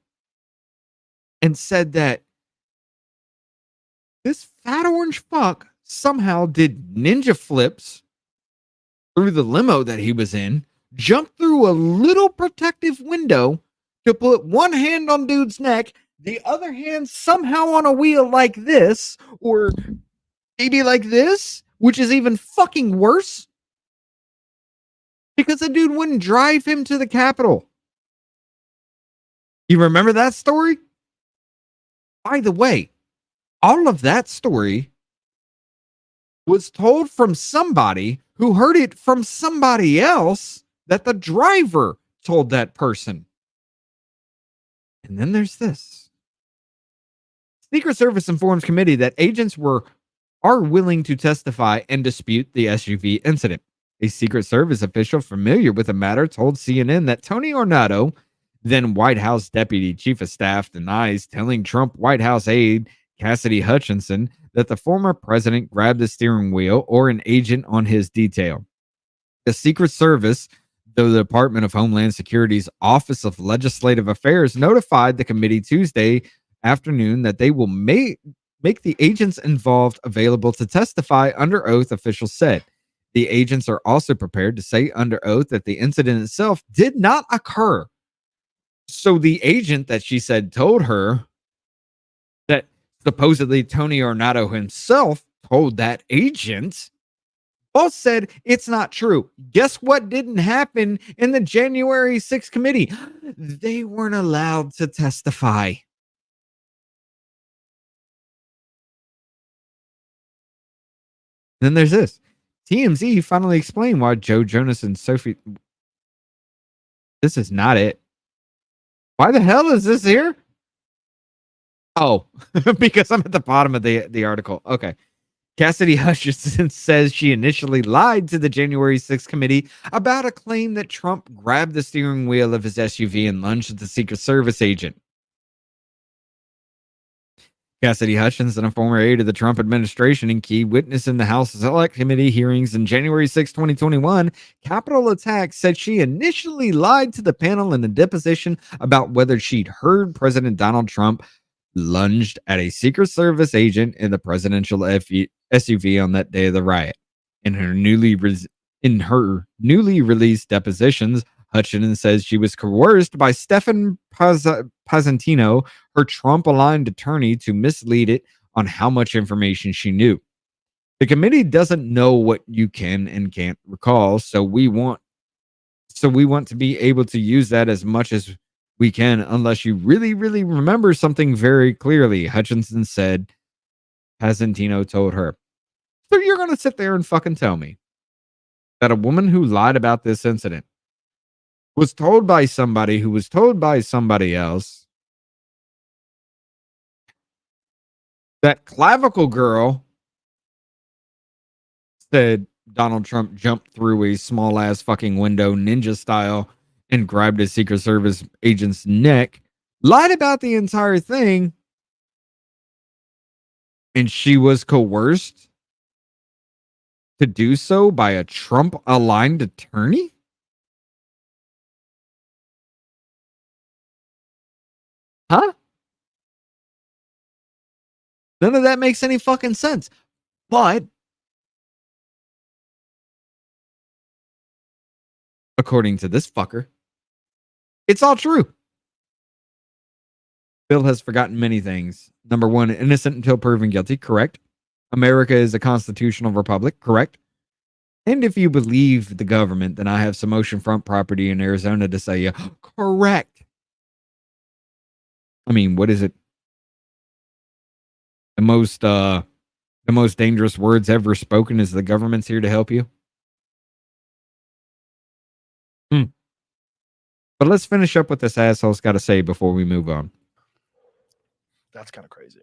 and said that this fat orange fuck somehow did ninja flips through the limo that he was in, jumped through a little protective window to put one hand on dude's neck, the other hand somehow on a wheel like this, or maybe like this, which is even fucking worse, because the dude wouldn't drive him to the Capitol. You remember that story? By the way, all of that story was told from somebody who heard it from somebody else that the driver told that person. And then there's this. Secret Service informs committee that agents are willing to testify and dispute the SUV incident. A Secret Service official familiar with the matter told CNN that Tony Ornato, then White House Deputy Chief of Staff, denies telling Trump White House aide Cassidy Hutchinson that the former president grabbed the steering wheel or an agent on his detail. The Secret Service, though the Department of Homeland Security's Office of Legislative Affairs, notified the committee Tuesday afternoon that they will make the agents involved available to testify under oath, officials said. The agents are also prepared to say under oath that the incident itself did not occur. So the agent that she said told her that supposedly Tony Ornato himself told that agent, both said it's not true. Guess what didn't happen in the January 6th committee? They weren't allowed to testify. Then there's this. TMZ finally explained why Joe Jonas and Sophie... This is not it. Why the hell is this here? Oh, because I'm at the bottom of the article. Okay. Cassidy Hutchinson says she initially lied to the January 6th committee about a claim that Trump grabbed the steering wheel of his SUV and lunged at the Secret Service agent. Cassidy Hutchinson, a former aide of the Trump administration and key witness in the House Select Committee hearings in January 6, 2021, Capitol attack, said she initially lied to the panel in a deposition about whether she'd heard President Donald Trump lunged at a Secret Service agent in the presidential SUV on that day of the riot. In her newly released depositions, Hutchinson says she was coerced by Stefan Pazantino, her Trump-aligned attorney, to mislead it on how much information she knew. The committee doesn't know what you can and can't recall, so we want to be able to use that as much as we can, unless you really, really remember something very clearly, Hutchinson said. Pazantino told her. So you're going to sit there and fucking tell me that a woman who lied about this incident was told by somebody who was told by somebody else that clavicle girl said Donald Trump jumped through a small ass fucking window ninja style and grabbed a Secret Service agent's neck, lied about the entire thing, and she was coerced to do so by a Trump-aligned attorney? Huh? None of that makes any fucking sense. But according to this fucker, it's all true. Bill has forgotten many things. Number one, innocent until proven guilty. Correct. America is a constitutional republic. Correct. And if you believe the government, then I have some oceanfront property in Arizona to sell you. Correct. I mean, what is it? The most dangerous words ever spoken is the government's here to help you. But let's finish up what this asshole's got to say before we move on. That's kind of crazy.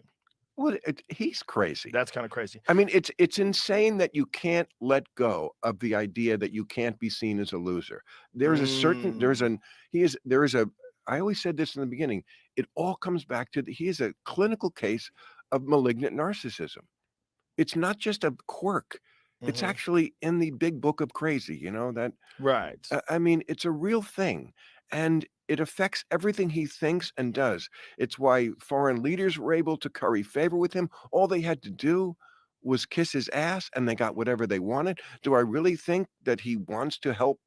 Well, he's crazy. That's kind of crazy. I mean, it's insane that you can't let go of the idea that you can't be seen as a loser. There's a certain, I always said this in the beginning. It all comes back to he is a clinical case of malignant narcissism. It's not just a quirk. It's actually in the big book of crazy, you know, that. Right. I mean, it's a real thing. And it affects everything he thinks and does. It's why foreign leaders were able to curry favor with him. All they had to do was kiss his ass and they got whatever they wanted. Do I really think that he wants to help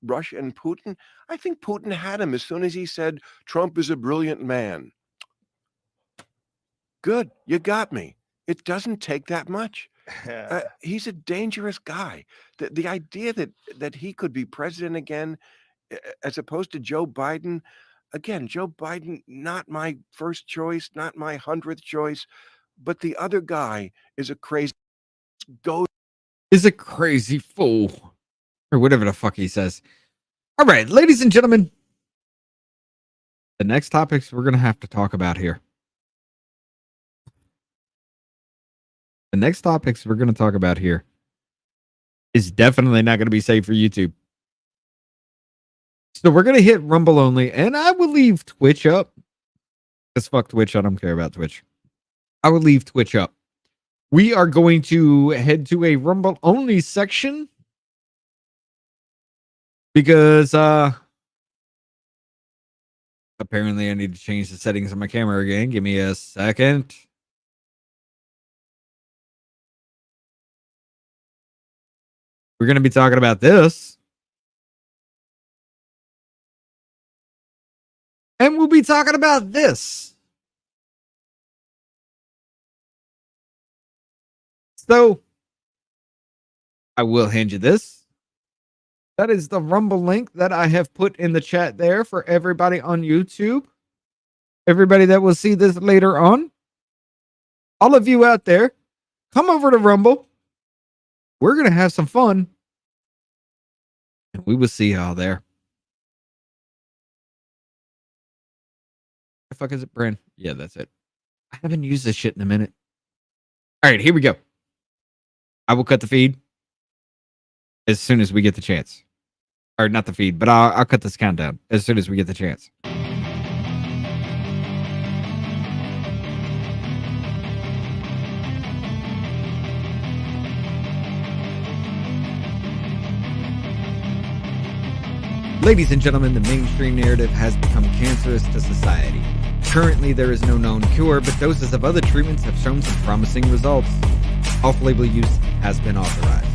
Russia and Putin? I think Putin had him as soon as he said, Trump is a brilliant man. Good. You got me. It doesn't take that much. He's a dangerous guy. The idea that he could be president again, as opposed to Joe Biden. Again, Joe Biden, not my first choice, not my 100th choice, but the other guy is a crazy fool, or whatever the fuck he says. All right, ladies and gentlemen, the next topics we're going to have to talk about here. The next topics we're going to talk about here is definitely not going to be safe for YouTube. So we're going to hit Rumble only, and I will leave Twitch up. Because fuck Twitch, I don't care about Twitch. I will leave Twitch up. We are going to head to a Rumble only section. Because, apparently I need to change the settings on my camera again. Give me a second. We're going to be talking about this. And we'll be talking about this. So, I will hand you this. That is the Rumble link that I have put in the chat there for everybody on YouTube. Everybody that will see this later on. All of you out there, come over to Rumble. We're going to have some fun. And we will see y'all there. The fuck is it, Brand? Yeah, that's it. I haven't used this shit in a minute. All right, here we go. I will cut the feed as soon as we get the chance. Or not the feed, but I'll cut this countdown as soon as we get the chance. Ladies and gentlemen, the mainstream narrative has become cancerous to society. Currently, there is no known cure, but doses of other treatments have shown some promising results. Off-label use has been authorized.